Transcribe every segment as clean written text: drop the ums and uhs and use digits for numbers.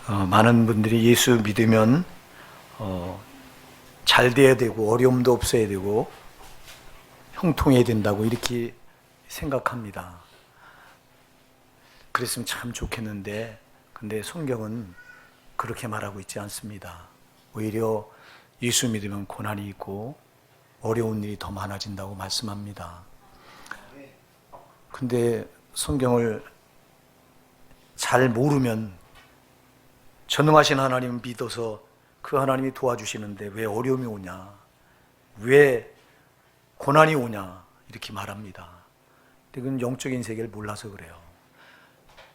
많은 분들이 예수 믿으면 잘 돼야 되고 어려움도 없어야 되고 형통해야 된다고 이렇게 생각합니다. 그랬으면 참 좋겠는데, 근데 성경은 그렇게 말하고 있지 않습니다. 오히려 예수 믿으면 고난이 있고 어려운 일이 더 많아진다고 말씀합니다. 근데 성경을 잘 모르면 전능하신 하나님을 믿어서 그 하나님이 도와주시는데 왜 어려움이 오냐, 왜 고난이 오냐 이렇게 말합니다. 근데 그건 영적인 세계를 몰라서 그래요.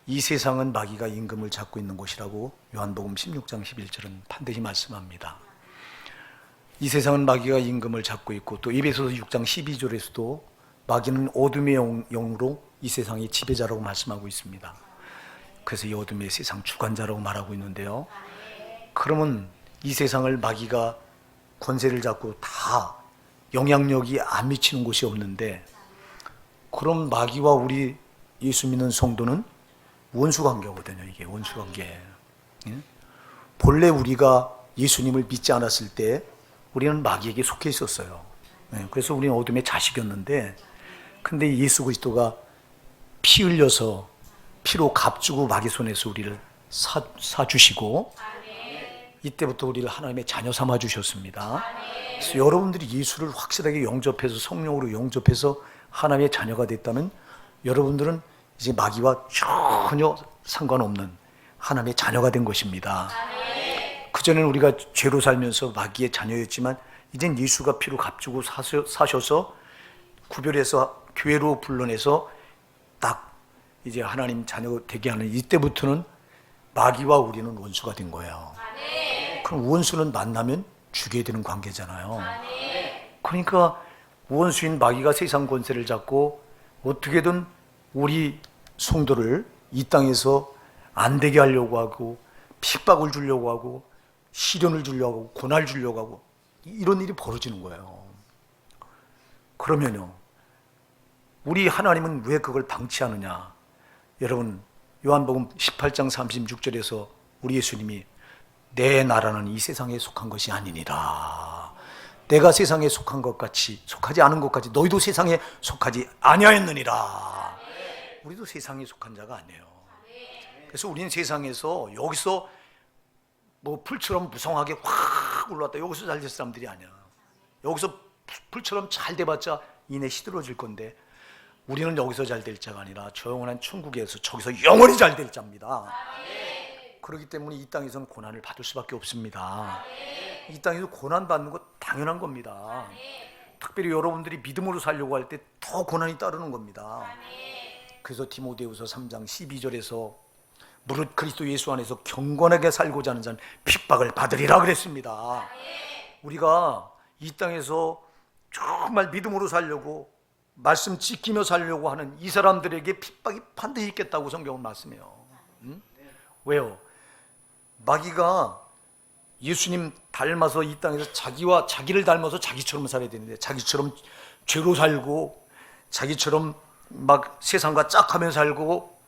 이 세상은 마귀가 임금을 잡고 있는 곳이라고 요한복음 16장 11절은 반드시 말씀합니다. 이 세상은 마귀가 임금을 잡고 있고, 또 에베소서 6장 12절에서도 마귀는 어둠의 영으로 이 세상의 지배자라고 말씀하고 있습니다. 그래서 이 어둠의 세상 주관자라고 말하고 있는데요, 그러면 이 세상을 마귀가 권세를 잡고 다 영향력이 안 미치는 곳이 없는데, 그럼 마귀와 우리 예수 믿는 성도는 원수 관계거든요. 이게 원수 관계. 본래 우리가 예수님을 믿지 않았을 때 우리는 마귀에게 속해 있었어요. 그래서 우리는 어둠의 자식이었는데, 근데 예수 그리스도가 피 흘려서 피로 값주고 마귀 손에서 우리를 사주시고 이때부터 우리를 하나님의 자녀 삼아 주셨습니다. 그래서 여러분들이 예수를 확실하게 영접해서 성령으로 영접해서 하나님의 자녀가 됐다면 여러분들은 이제 마귀와 전혀 상관없는 하나님의 자녀가 된 것입니다. 그전에는 우리가 죄로 살면서 마귀의 자녀였지만 이젠 예수가 피로 값주고 사셔서 구별해서 교회로 불러내서 딱 이제 하나님 자녀 되게 하는 이때부터는 마귀와 우리는 원수가 된 거예요. 그럼 원수는 만나면 죽여야 되는 관계잖아요. 그러니까 원수인 마귀가 세상 권세를 잡고 어떻게든 우리 성도를 이 땅에서 안 되게 하려고 하고 핍박을 주려고 하고 시련을 주려고 하고 고난을 주려고 하고 이런 일이 벌어지는 거예요. 그러면요, 우리 하나님은 왜 그걸 방치하느냐? 여러분, 요한복음 18장 36절에서 우리 예수님이 내 나라는 이 세상에 속한 것이 아니니라. 내가 세상에 속한 것 같이 속하지 않은 것 같이 너희도 세상에 속하지 아니하였느니라. 우리도 세상에 속한 자가 아니에요. 그래서 우리는 세상에서 여기서 뭐 풀처럼 무성하게 확 올라왔다 여기서 잘 될 사람들이 아니야. 여기서 풀처럼 잘 돼봤자 이내 시들어질 건데, 우리는 여기서 잘 될 자가 아니라 저 영원한 천국에서 저기서 영원히 잘 될 자입니다. 그렇기 때문에 이 땅에서는 고난을 받을 수밖에 없습니다. 이 땅에서 고난 받는 것 당연한 겁니다. 특별히 여러분들이 믿음으로 살려고 할 때 더 고난이 따르는 겁니다. 그래서 디모데후서 3장 12절에서 무릇 그리스도 예수 안에서 경건하게 살고자 하는 자는 핍박을 받으리라 그랬습니다. 우리가 이 땅에서 정말 믿음으로 살려고 말씀 지키며 살려고 하는 이 사람들에게 핍박이 반드시 있겠다고 성경은 말씀해요. 왜요? 마귀가 예수님 닮아서 이 땅에서 자기를 닮아서 자기처럼 살아야 되는데, 자기처럼 죄로 살고 자기처럼 막 세상과 짝하며 살고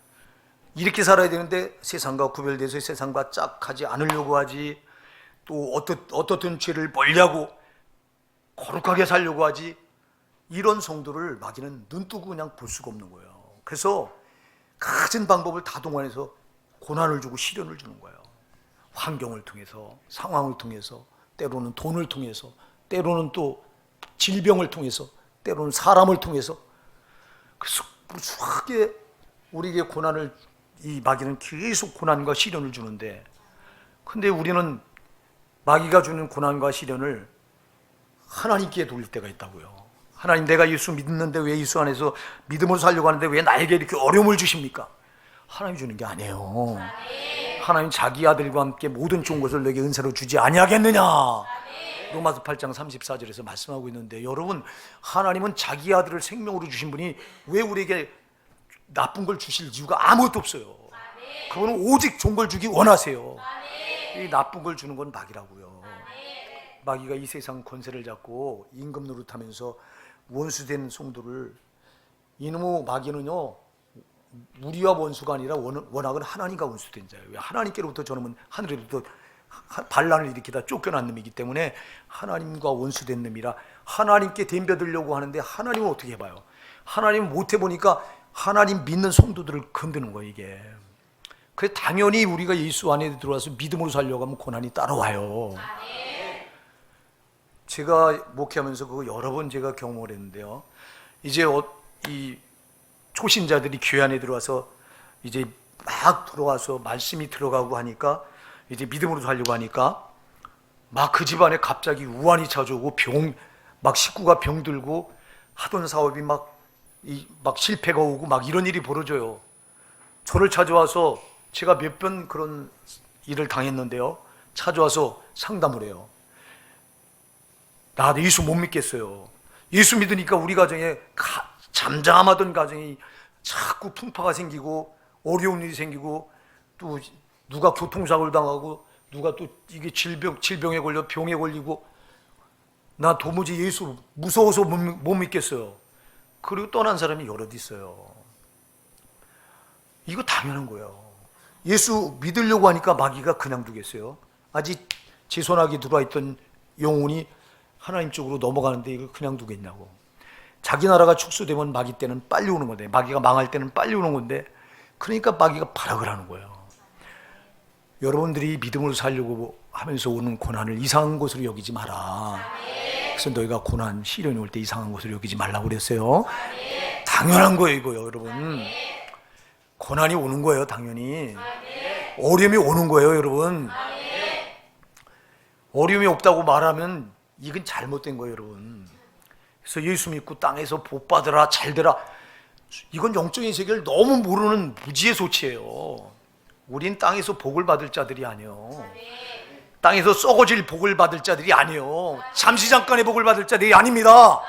이렇게 살아야 되는데, 세상과 구별돼서 세상과 짝하지 않으려고 하지, 또 어떻든 죄를 멀리하고 거룩하게 살려고 하지, 이런 성도를 마귀는 눈 뜨고 그냥 볼 수가 없는 거예요. 그래서 가진 방법을 다 동원해서 고난을 주고 시련을 주는 거예요. 환경을 통해서, 상황을 통해서, 때로는 돈을 통해서, 때로는 또 질병을 통해서, 때로는 사람을 통해서. 그래서 무수하게 우리에게 고난을, 이 마귀는 계속 고난과 시련을 주는데, 근데 우리는 마귀가 주는 고난과 시련을 하나님께 돌릴 때가 있다고요. 하나님, 내가 예수 믿는데 왜 예수 안에서 믿음으로 살려고 하는데 왜 나에게 이렇게 어려움을 주십니까? 하나님이 주는 게 아니에요. 하나님 자기 아들과 함께 모든 좋은 것을 내게 은사로 주지 아니하겠느냐? 로마서 8장 34절에서 말씀하고 있는데, 여러분, 하나님은 자기 아들을 생명으로 주신 분이 왜 우리에게 나쁜 걸 주실 이유가 아무것도 없어요. 그분은 오직 좋은 걸 주기 원하세요. 이 나쁜 걸 주는 건 마귀라고요. 마귀가 이 세상 권세를 잡고 임금 노릇하면서 원수된 성도를, 이놈의 마귀는요 우리와 원수가 아니라 워낙은 하나님과 원수된 자예요. 하나님께로부터 저놈은 하늘에로부터 반란을 일으키다 쫓겨난 놈이기 때문에 하나님과 원수된 놈이라 하나님께 덤벼들려고 하는데 하나님은 어떻게 해봐요? 하나님은 못해보니까 하나님 믿는 성도들을 건드는 거예요, 이게. 그래서 당연히 우리가 예수 안에 들어와서 믿음으로 살려고 하면 고난이 따라와요. 제가 목회하면서 그거 여러 번 제가 경험을 했는데요. 이제 이 초신자들이 교회 안에 들어와서 이제 막 들어와서 말씀이 들어가고 하니까 이제 믿음으로 살려고 하니까 막 그 집안에 갑자기 우환이 찾아오고 막 식구가 병들고 하던 사업이 막 실패가 오고 막 이런 일이 벌어져요. 저를 찾아와서 제가 몇 번 그런 일을 당했는데요. 찾아와서 상담을 해요. 나 예수 못 믿겠어요. 예수 믿으니까 우리 가정에 잠잠하던 가정이 자꾸 풍파가 생기고 어려운 일이 생기고 또 누가 교통사고를 당하고 누가 또 이게 질병에 걸려 병에 걸리고 나 도무지 예수 무서워서 못 믿겠어요. 그리고 떠난 사람이 여럿 있어요. 이거 당연한 거예요. 예수 믿으려고 하니까 마귀가 그냥 두겠어요? 아직 제 손 안에 들어와 있던 영혼이 하나님 쪽으로 넘어가는데 이걸 그냥 두겠냐고. 자기 나라가 축소되면 마귀 때는 빨리 오는 건데, 마귀가 망할 때는 빨리 오는 건데, 그러니까 마귀가 발악을 하는 거예요. 여러분들이 믿음으로 살려고 하면서 오는 고난을 이상한 것으로 여기지 마라. 그래서 너희가 고난, 시련이 올 때 이상한 것으로 여기지 말라고 그랬어요. 당연한 거예요, 이거요, 여러분. 고난이 오는 거예요, 당연히. 어려움이 오는 거예요, 여러분. 어려움이 없다고 말하면 이건 잘못된 거예요, 여러분. 그래서 예수 믿고 땅에서 복 받으라, 잘 되라. 이건 영적인 세계를 너무 모르는 무지의 소치예요. 우린 땅에서 복을 받을 자들이 아니에요. 땅에서 썩어질 복을 받을 자들이 아니에요. 잠시 잠깐의 복을 받을 자들이 아닙니다.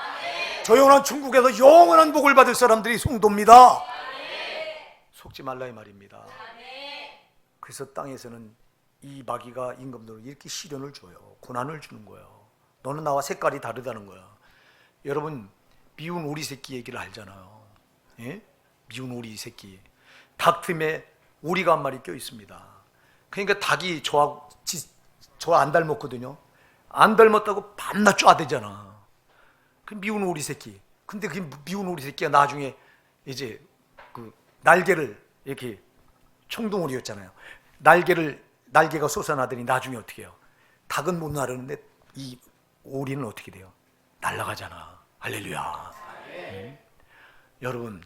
저 영원한 천국에서 영원한 복을 받을 사람들이 성도입니다. 속지 말라 이 말입니다. 그래서 땅에서는 이 마귀가 임금들로 이렇게 시련을 줘요. 고난을 주는 거예요. 너는 나와 색깔이 다르다는 거야. 여러분 미운 오리 새끼 얘기를 알잖아요. 예? 미운 오리 새끼. 닭 틈에 오리가 한 마리 껴 있습니다. 그러니까 닭이 저 안 닮았거든요. 안 닮았다고 밤낮 쪼아대잖아. 그 미운 오리 새끼. 근데 그 미운 오리 새끼가 나중에 이제 그 날개를 이렇게 청둥오리였잖아요. 날개가 솟아나더니 나중에 어떻게 해요? 닭은 못 나르는데 이 오리는 어떻게 돼요? 날아가잖아. 할렐루야. 여러분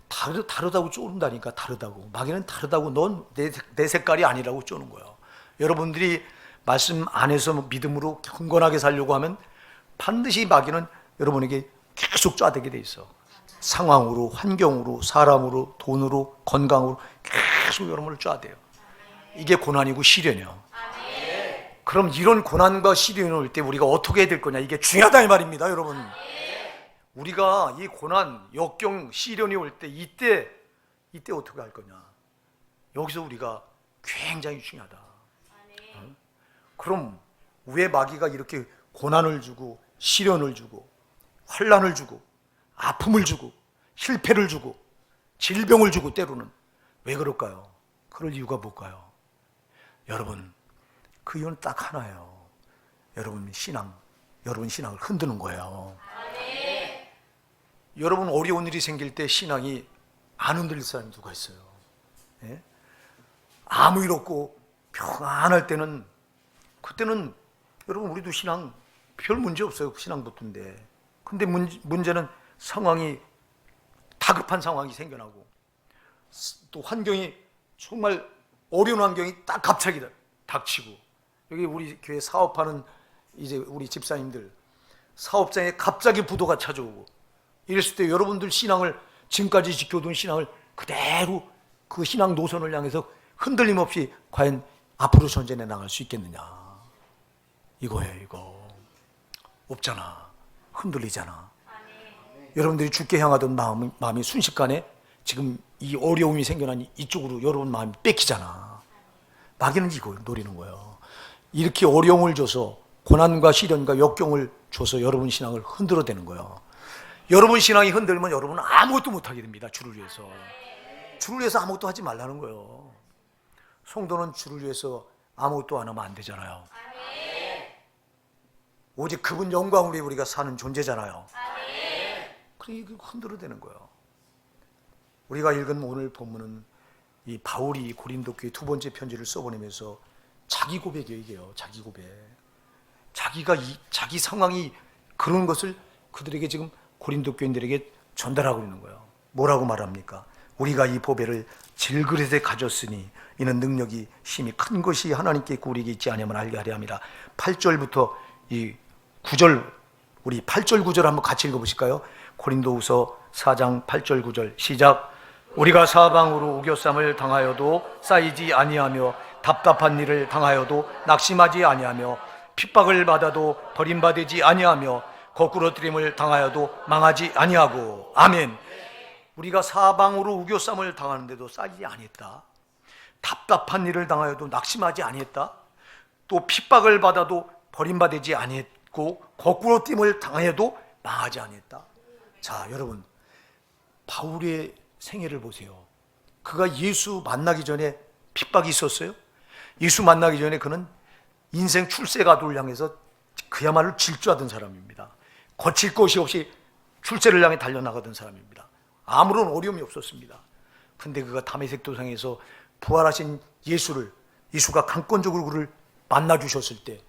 다르다고 쪼는다니까. 다르다고. 마귀는 다르다고. 넌 내 색깔이 아니라고 쪼는 거예요. 여러분들이 말씀 안에서 믿음으로 경건하게 살려고 하면 반드시 마귀는 여러분에게 계속 쪼아대게 돼 있어. 상황으로, 환경으로, 사람으로, 돈으로, 건강으로 계속 여러분을 쪼아대요. 이게 고난이고 시련이요. 그럼 이런 고난과 시련이 올 때 우리가 어떻게 해야 될 거냐, 이게 중요하다 이 말입니다, 여러분. 우리가 이 고난, 역경, 시련이 올 때 이때 어떻게 할 거냐. 여기서 우리가 굉장히 중요하다. 그럼 왜 마귀가 이렇게 고난을 주고 시련을 주고 환난을 주고 아픔을 주고 실패를 주고 질병을 주고 때로는 왜 그럴까요? 그럴 이유가 뭘까요? 여러분 그 이유는 딱 하나예요. 여러분 신앙을 흔드는 거예요. 여러분 어려운 일이 생길 때 신앙이 안 흔들릴 사람이 누가 있어요? 예? 아무 일 없고 평안할 때는, 그때는 여러분 우리도 신앙 별 문제 없어요. 신앙 붙은데. 근데 문제는 상황이 다급한 상황이 생겨나고 또 환경이 정말 어려운 환경이 딱 갑자기 닥치고, 여기 우리 교회 사업하는 이제 우리 집사님들 사업장에 갑자기 부도가 찾아오고 이랬을 때 여러분들 신앙을, 지금까지 지켜둔 신앙을 그대로 그 신앙 노선을 향해서 흔들림 없이 과연 앞으로 전진해 나갈 수 있겠느냐, 이거예요. 이거 없잖아. 흔들리잖아. 여러분들이 죽게 향하던 마음이 순식간에 지금 이 어려움이 생겨난 이쪽으로 여러분 마음이 뺏기잖아. 마귀는 이걸 노리는 거예요. 이렇게 어려움을 줘서, 고난과 시련과 역경을 줘서 여러분 신앙을 흔들어대는 거예요. 여러분 신앙이 흔들면 여러분은 아무것도 못하게 됩니다. 주를 위해서. 주를 위해서 아무것도 하지 말라는 거예요. 성도는 주를 위해서 아무것도 안 하면 안 되잖아요. 오직 그분 영광을 위해 우리가 사는 존재잖아요. 그러니까 흔들어대는 거예요. 우리가 읽은 오늘 본문은 이 바울이 고린도 교회 두 번째 편지를 써보내면서 자기 고백이에요. 자기 고백. 자기가 자기 상황이 그런 것을 그들에게 지금 고린도 교인들에게 전달하고 있는 거예요. 뭐라고 말합니까? 우리가 이 보배를 질그릇에 가졌으니 이는 능력이 심히 큰 것이 하나님께 있고 우리에게 있지 아니하면 알게 하려 함이라. 8절부터 이 9절, 우리 8절 9절 한번 같이 읽어보실까요? 고린도후서 4장 8절 9절 시작. 우리가 사방으로 우겨쌈을 당하여도 쌓이지 아니하며 답답한 일을 당하여도 낙심하지 아니하며 핍박을 받아도 버림받지 아니하며 거꾸로 뜨림을 당하여도 망하지 아니하고. 아멘. 우리가 사방으로 우겨쌈을 당하는데도 쌓이지 아니했다. 답답한 일을 당하여도 낙심하지 아니했다. 또 핍박을 받아도 버림받지 아니했고 거꾸로 뜸을 당해도 망하지 아니했다. 자, 여러분, 바울의 생애를 보세요. 그가 예수 만나기 전에 핍박이 있었어요? 예수 만나기 전에 그는 인생 출세가도를 향해서 그야말로 질주하던 사람입니다. 거칠 것이 없이 출세를 향해 달려나가던 사람입니다. 아무런 어려움이 없었습니다. 근데 그가 다메섹 도상에서 부활하신 예수가 강권적으로 그를 만나주셨을 때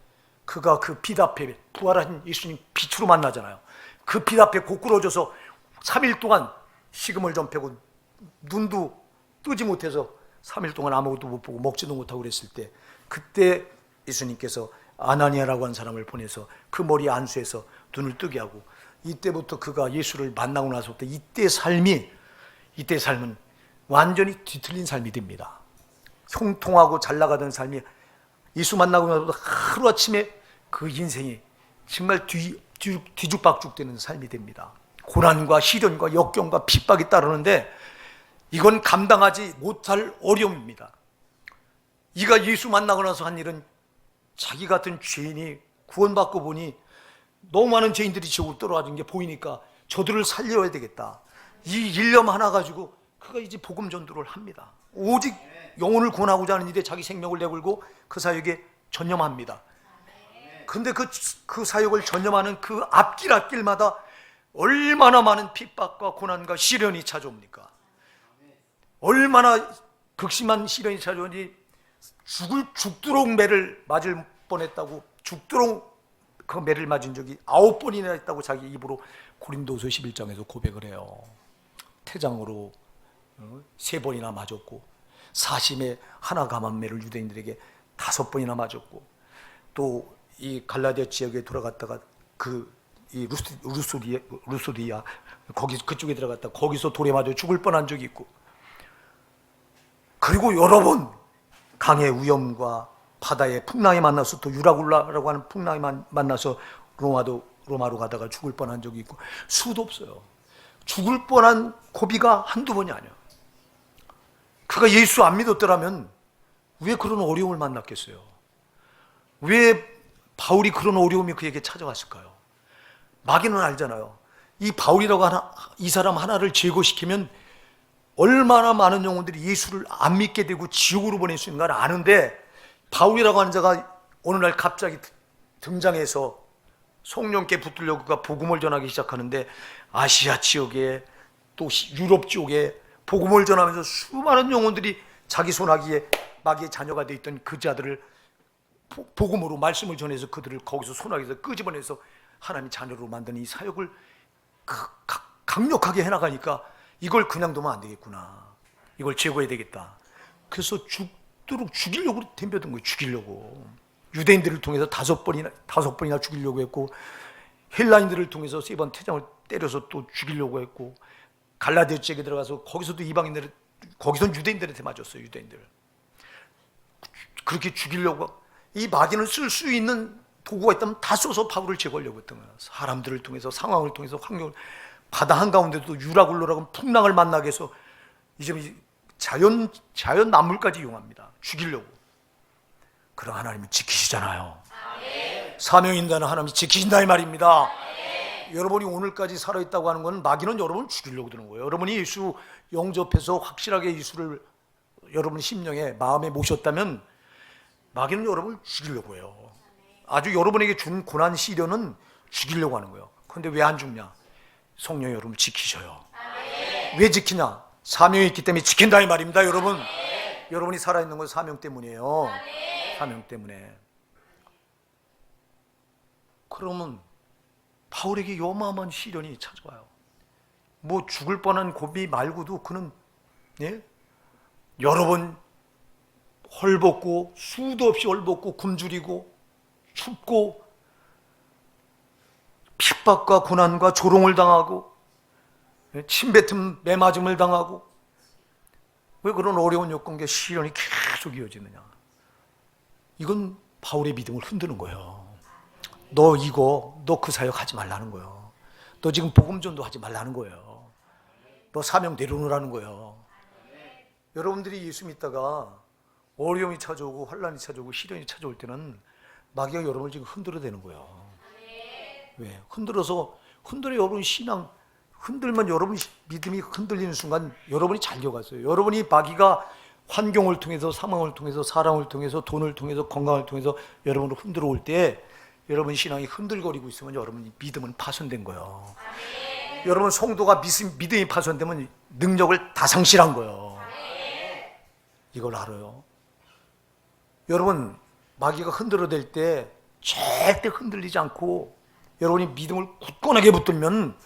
그가 그 빛 앞에 부활하신 예수님 빛으로 만나잖아요. 그 빛 앞에 고꾸러져서 3일 동안 식음을 좀 펴고 눈도 뜨지 못해서 3일 동안 아무것도 못 보고 먹지도 못하고 그랬을 때 그때 예수님께서 아나니아라고 하는 사람을 보내서 그 머리 안수해서 눈을 뜨게 하고 이때부터 그가 예수를 만나고 나서부터 이때 삶은 완전히 뒤틀린 삶이 됩니다. 형통하고 잘 나가던 삶이 예수 만나고 나서부터 하루아침에 그 인생이 정말 뒤죽박죽 되는 삶이 됩니다. 고난과 시련과 역경과 핍박이 따르는데 이건 감당하지 못할 어려움입니다. 이가 예수 만나고 나서 한 일은 자기 같은 죄인이 구원받고 보니 너무 많은 죄인들이 지옥으로 떨어진 게 보이니까 저들을 살려야 되겠다. 이 일념 하나 가지고 그가 이제 복음 전도를 합니다. 오직 영혼을 구원하고자 하는 일에 자기 생명을 내걸고 그 사역에 전념합니다. 근데 그 사역을 전념하는 그 앞길마다 얼마나 많은 핍박과 고난과 시련이 찾아옵니까? 얼마나 극심한 시련이 찾아오니 죽도록 매를 맞을 뻔했다고, 죽도록 그 매를 맞은 적이 9번이나 했다고 자기 입으로 고린도서 11장에서 고백을 해요. 태장으로 3번이나 맞았고 사심에 하나 감한 매를 유대인들에게 5번이나 맞았고 또 이 갈라디아 지역에 돌아갔다가 이 루소디아 그쪽에 들어갔다 거기서 돌에 맞아 죽을 뻔한 적이 있고 그리고 여러 번 강의 위험과 바다의 풍랑에 만나서 또 유라굴라라고 하는 풍랑에 만나서 로마로 가다가 죽을 뻔한 적이 있고 수도 없어요. 죽을 뻔한 고비가 한두 번이 아니야. 그가 예수 안 믿었더라면 왜 그런 어려움을 만났겠어요? 왜 바울이 그런 어려움이 그에게 찾아왔을까요? 마귀는 알잖아요. 이 바울이라고 하는 이 사람 하나를 제거시키면 얼마나 많은 영혼들이 예수를 안 믿게 되고 지옥으로 보낼 수 있는가를 아는데 바울이라고 하는 자가 어느 날 갑자기 등장해서 성령께 붙들려 그가 복음을 전하기 시작하는데 아시아 지역에 또 유럽 지역에 복음을 전하면서 수많은 영혼들이 자기 손아귀에 마귀의 자녀가 되어 있던 그 자들을 복음으로 말씀을 전해서 그들을 거기서 손아귀에서 끄집어내서 하나님의 자녀로 만드는 이 사역을 강력하게 해나가니까 이걸 그냥 두면 안 되겠구나. 이걸 제거해야 되겠다. 그래서 죽도록 죽이려고 덤벼든 거예요. 죽이려고. 유대인들을 통해서 5번이나 죽이려고 했고 헬라인들을 통해서 3번 태장을 때려서 또 죽이려고 했고 갈라디아 지역에 들어가서 거기서도 거기서 유대인들한테 맞았어요. 유대인들. 그렇게 죽이려고 이 마귀는 쓸 수 있는 도구가 있다면 다 써서 바울을 제거하려고 했던 거예요. 사람들을 통해서 상황을 통해서 환경을 바다 한가운데도 유라굴로라고 풍랑을 만나게 해서 이제 자연 난물까지 이용합니다. 죽이려고. 그럼 하나님이 지키시잖아요. 사명인다는 하나님이 지키신다 이 말입니다. 여러분이 오늘까지 살아있다고 하는 건 마귀는 여러분을 죽이려고 드는 거예요. 여러분이 예수 영접해서 확실하게 예수를 여러분 심령에 마음에 모셨다면 마귀는 여러분을 죽이려고 해요. 아주 여러분에게 준 고난 시련은 죽이려고 하는 거예요. 그런데 왜 안 죽냐? 성령이 여러분을 지키셔요. 왜 지키냐? 사명이 있기 때문에 지킨다 이 말입니다. 여러분, 여러분이 살아있는 건 사명 때문이에요. 사명 때문에. 그러면 바울에게 요마한 시련이 찾아와요. 뭐 죽을 뻔한 고비 말고도 그는 여러 번 헐벗고 수도 없이 헐벗고 굶주리고 춥고 핍박과 고난과 조롱을 당하고 침뱉음 매맞음을 당하고 왜 그런 어려운 여건과 시련이 계속 이어지느냐? 이건 바울의 믿음을 흔드는 거예요. 너 그 사역 하지 말라는 거예요. 너 지금 복음 전도하지 말라는 거예요. 너 사명 내려놓으라는 거예요. 여러분들이 예수 믿다가 어려움이 찾아오고 환난이 찾아오고 시련이 찾아올 때는 마귀가 여러분을 지금 흔들어대는 거예요. 왜? 흔들어 여러분 신앙 흔들면 여러분 믿음이 흔들리는 순간 여러분이 잘려갔어요. 여러분이 마귀가 환경을 통해서 상황을 통해서 사람을 통해서 돈을 통해서 건강을 통해서 여러분을 흔들어 올 때 여러분 신앙이 흔들거리고 있으면 여러분 믿음은 파손된 거예요. 여러분 성도가 믿음이 파손되면 능력을 다 상실한 거예요. 이걸 알아요. 여러분 마귀가 흔들어댈 때 절대 흔들리지 않고 여러분이 믿음을 굳건하게 붙들면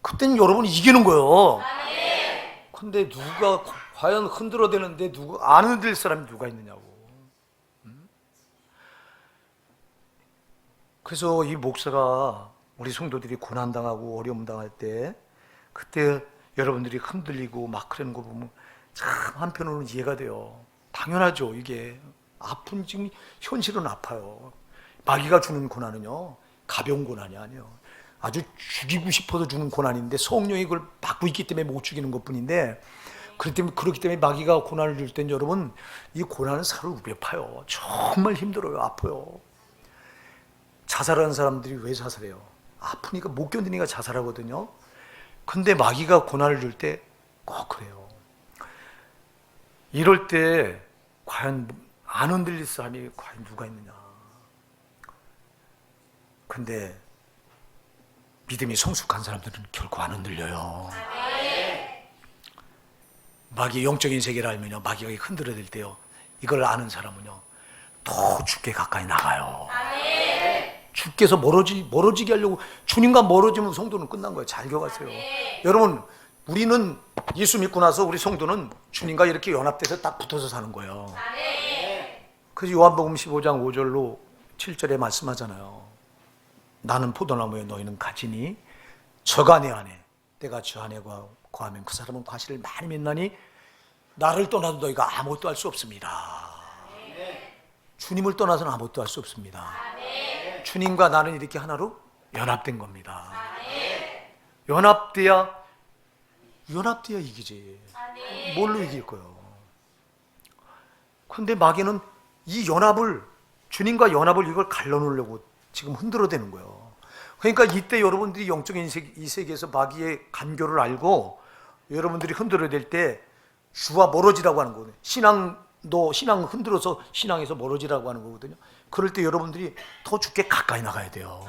그때는 여러분이 이기는 거예요. 근데 누가 과연 흔들어대는데 안 흔들 사람이 누가 있느냐고. 그래서 이 목사가 우리 성도들이 고난당하고 어려움 당할 때 그때 여러분들이 흔들리고 막 그러는 거 보면 참 한편으로는 이해가 돼요. 당연하죠. 이게 아픈 지금 현실은 아파요. 마귀가 주는 고난은요 가벼운 고난이 아니에요. 아주 죽이고 싶어서 주는 고난인데 성령이 그걸 막고 있기 때문에 못 죽이는 것뿐인데 그렇기 때문에 마귀가 고난을 줄 땐 여러분 이 고난은 살을 우벼파요. 정말 힘들어요. 아파요. 자살하는 사람들이 왜 자살해요? 아프니까 못 견디니까 자살하거든요. 근데 마귀가 고난을 줄 때 꼭 그래요. 이럴 때 과연 안 흔들릴 사람이 과연 누가 있느냐? 근데 믿음이 성숙한 사람들은 결코 안 흔들려요. 마귀의 영적인 세계를 알면요 마귀가 흔들어댈 때요 이걸 아는 사람은요 더 죽게 가까이 나가요. 주께서 멀어지게 하려고 주님과 멀어지면 성도는 끝난 거예요. 잘 기억하세요. 여러분 우리는 예수 믿고 나서 우리 성도는 주님과 이렇게 연합돼서 딱 붙어서 사는 거예요. 그래서 요한복음 15장 5절로 7절에 말씀하잖아요. 나는 포도나무에 너희는 가지니 저가 내 안에 내가 저 안에 거하면 그 사람은 과실을 많이 맺나니 나를 떠나도 너희가 아무것도 할 수 없습니다. 주님을 떠나서는 아무것도 할 수 없습니다. 주님과 나는 이렇게 하나로 연합된 겁니다. 연합돼야 이기지. 뭘로 이길 거예요? 그런데 마귀는 이 연합을 주님과 연합을 이걸 갈라놓으려고 지금 흔들어대는 거예요. 그러니까 이때 여러분들이 영적인 이 세계에서 마귀의 간교를 알고 여러분들이 흔들어댈 때 주와 멀어지라고 하는 거거든요. 신앙 흔들어서 신앙에서 멀어지라고 하는 거거든요. 그럴 때 여러분들이 더 주께 가까이 나가야 돼요.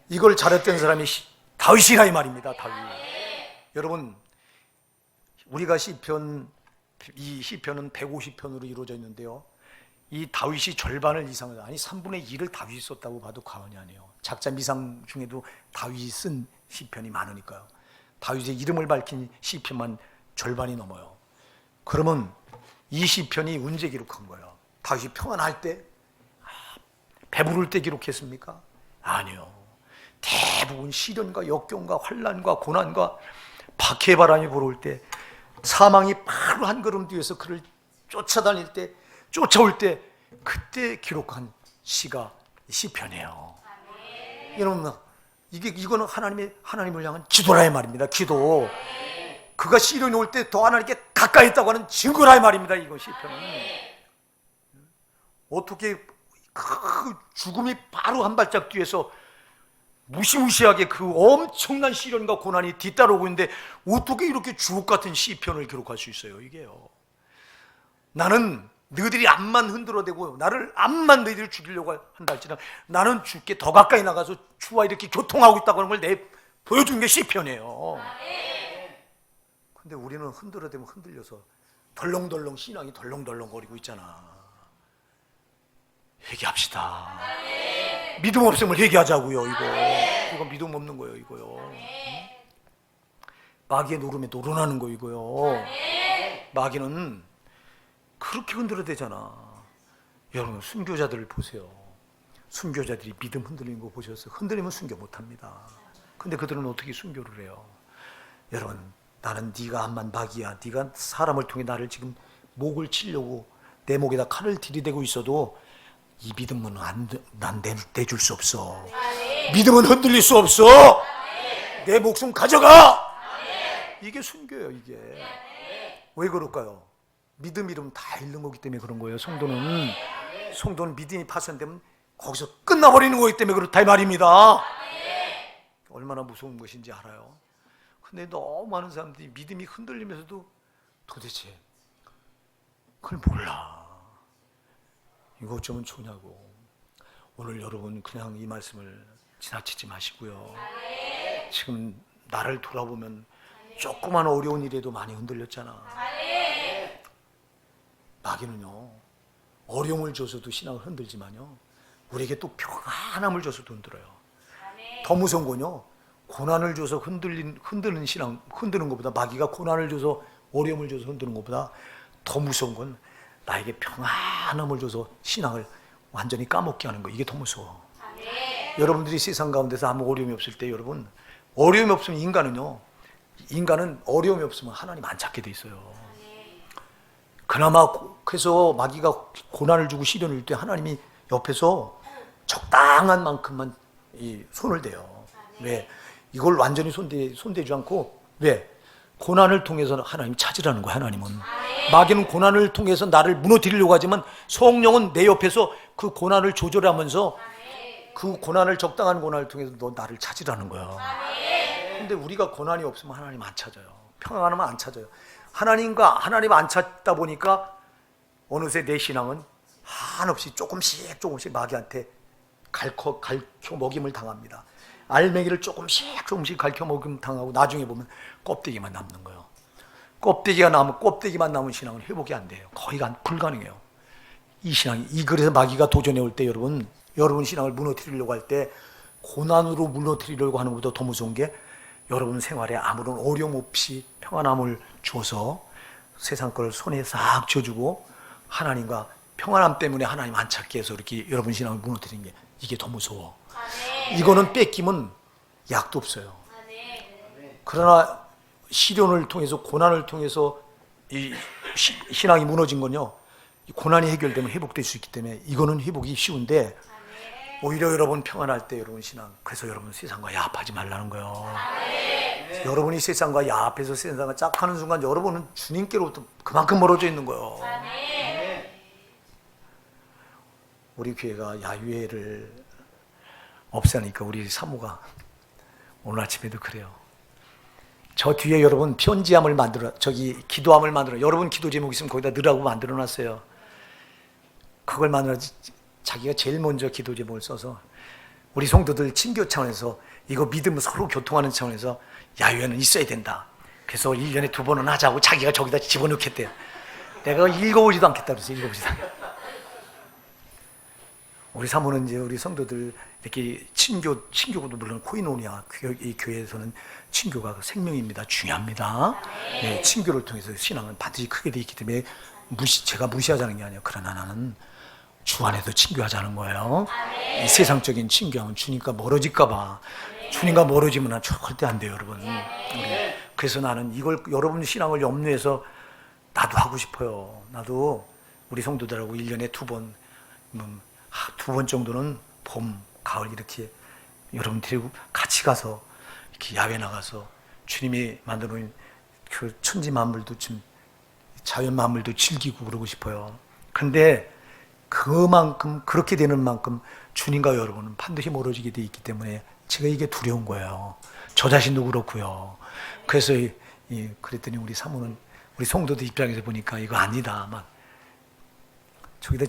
이걸 잘했던 사람이 다윗이라 이 말입니다. 다윗. 여러분 우리가 이 시편은 150편으로 이루어져 있는데요. 이 다윗이 절반을 이상을 3분의 1을 다윗이 썼다고 봐도 과언이 아니에요. 작자 미상 중에도 다윗이 쓴 시편이 많으니까요. 다윗의 이름을 밝힌 시편만 절반이 넘어요. 그러면 이 시편이 언제 기록한 거예요? 다윗이 평안할 때? 배부를 때 기록했습니까? 아니요. 대부분 시련과 역경과 환난과 고난과 박해 바람이 불어올 때 사망이 바로 한 걸음 뒤에서 그를 쫓아올 때 그때 기록한 시가 시편이에요. 여러분 이거는 하나님을 향한 기도라 이 말입니다. 기도. 그가 시련이 올 때 더 하나님께 가까이 있다고 하는 증거라 이 말입니다. 이거 시편은 어떻게 그 죽음이 바로 한 발짝 뒤에서 무시무시하게 그 엄청난 시련과 고난이 뒤따르고 있는데 어떻게 이렇게 주옥 같은 시편을 기록할 수 있어요? 이게요. 나는 너희들이 암만 흔들어대고 나를 암만 너희들이 죽이려고 한다 할지라도 나는 주께 더 가까이 나가서 주와 이렇게 교통하고 있다고 하는 걸 보여준 게 시편이에요. 근데 우리는 흔들어대면 흔들려서 덜렁덜렁 신앙이 덜렁덜렁 거리고 있잖아. 회개합시다. 믿음 없음을 회개하자고요. 이거 믿음 없는 거예요. 이거요. 마귀의 노름에 노론하는 거 이거요. 마귀는 그렇게 흔들어대잖아. 여러분 순교자들을 보세요. 순교자들이 믿음 흔들리는 거 보셨어요? 흔들리면 순교 못합니다. 근데 그들은 어떻게 순교를 해요? 여러분 나는 네가 암만 마귀야. 네가 사람을 통해 나를 지금 목을 치려고 내 목에다 칼을 들이대고 있어도 이 믿음은 난 내줄 수 없어. 믿음은 흔들릴 수 없어. 내 목숨 가져가. 이게 순교예요. 이게 왜 그럴까요? 믿음 이름 다 잃는 거기 때문에 그런 거예요. 성도는 믿음이 파손되면 거기서 끝나버리는 거기 때문에 그렇다 이 말입니다. 얼마나 무서운 것인지 알아요. 근데 너무 많은 사람들이 믿음이 흔들리면서도 도대체 그걸 몰라. 이거 어쩌면 좋냐고. 오늘 여러분 그냥 이 말씀을 지나치지 마시고요. 지금 나를 돌아보면 조그만 어려운 일에도 많이 흔들렸잖아. 마귀는요 어려움을 줘서도 신앙을 흔들지만요 우리에게 또 평안함을 줘서도 흔들어요. 더 무서운 건요 고난을 줘서 흔드는 신앙, 흔드는 것보다, 마귀가 고난을 줘서 어려움을 줘서 흔드는 것보다 더 무서운 건 나에게 평안함을 줘서 신앙을 완전히 까먹게 하는 거. 이게 더 무서워. 여러분들이 세상 가운데서 아무 어려움이 없을 때, 여러분 어려움이 없으면 인간은 어려움이 없으면 하나님 안 찾게 돼 있어요. 그나마 그래서 마귀가 고난을 주고 시련을 줄 때 하나님이 옆에서 적당한 만큼만 이 손을 대요. 왜? 이걸 완전히 손대지 않고, 왜? 고난을 통해서 하나님 찾으라는 거야. 하나님은 마귀는 고난을 통해서 나를 무너뜨리려고 하지만 성령은 내 옆에서 그 고난을 조절하면서 그 고난을, 적당한 고난을 통해서 너 나를 찾으라는 거야. 근데 우리가 고난이 없으면 하나님 안 찾아요. 평안하면 안 찾아요. 하나님 안 찾다 보니까 어느새 내 신앙은 한없이 조금씩 마귀한테 갈켜 먹임을 당합니다. 알맹이를 조금씩 갈켜 먹임 당하고 나중에 보면 껍데기만 남는 거예요. 껍데기만 남은 신앙은 회복이 안 돼요. 거의 불가능해요. 이 신앙이 그래서 마귀가 도전해 올 때 여러분 신앙을 무너뜨리려고 할 때 고난으로 무너뜨리려고 하는 것보다 더 무서운 게 여러분 생활에 아무런 어려움 없이 평안함을 주어서 세상 걸 손에 싹 쥐어주고 하나님과 평안함 때문에 하나님 안 찾게 해서 이렇게 여러분 신앙을 무너뜨리는 게 이게 더 무서워. 이거는 뺏기면 약도 없어요. 그러나 시련을 통해서, 고난을 통해서 이 신앙이 무너진 건요, 고난이 해결되면 회복될 수 있기 때문에 이거는 회복이 쉬운데, 오히려 여러분 평안할 때 여러분 신앙, 그래서 여러분 세상과 야합하지 말라는 거예요. 여러분이 세상과 야합해서 세상과 짝하는 순간 여러분은 주님께로부터 그만큼 멀어져 있는 거예요. 우리 교회가 야유회를 없애니까 우리 사모가 오늘 아침에도 그래요. 저 뒤에 여러분 편지함을 기도함을 만들어, 여러분 기도 제목 있으면 거기다 넣으라고 만들어 놨어요. 그걸 만들어 자기가 제일 먼저 기도 제목을 써서 우리 성도들 친교 차원에서 이거 믿음을 서로 교통하는 차원에서 야유회는 있어야 된다. 그래서 1년에 2번은 하자고 자기가 저기다 집어넣겠대요. 내가 읽어보지도 않겠다 그래서 읽어보지도 않겠다. 우리 사모는 이제 우리 성도들 이렇게 친교도 물론 코이노니아 이 교회에서는 친교가 생명입니다. 중요합니다. 네, 친교를 통해서 신앙은 반드시 크게 되어 있기 때문에 제가 무시하자는 게 아니에요. 그러나 나는 주 안에서 친교하자는 거예요. 이 세상적인 친교하면 주님과 멀어질까봐. 주님과 멀어지면 절대 안 돼요, 여러분. 그래서 나는 이걸 여러분 신앙을 염려해서 나도 하고 싶어요. 나도 우리 성도들하고 1년에 2번, 2번 정도는 봄, 가을 이렇게 여러분 데리고 같이 가서 이렇게 야외 나가서 주님이 만들어 놓은 그 천지 만물도 좀 자연 만물도 즐기고 그러고 싶어요. 그런데 그만큼 그렇게 되는 만큼 주님과 여러분은 반드시 멀어지게 돼 있기 때문에 제가 이게 두려운 거예요. 저 자신도 그렇고요. 그래서 그랬더니 우리 사모는 우리 성도들 입장에서 보니까 이거 아니다. 막 저기다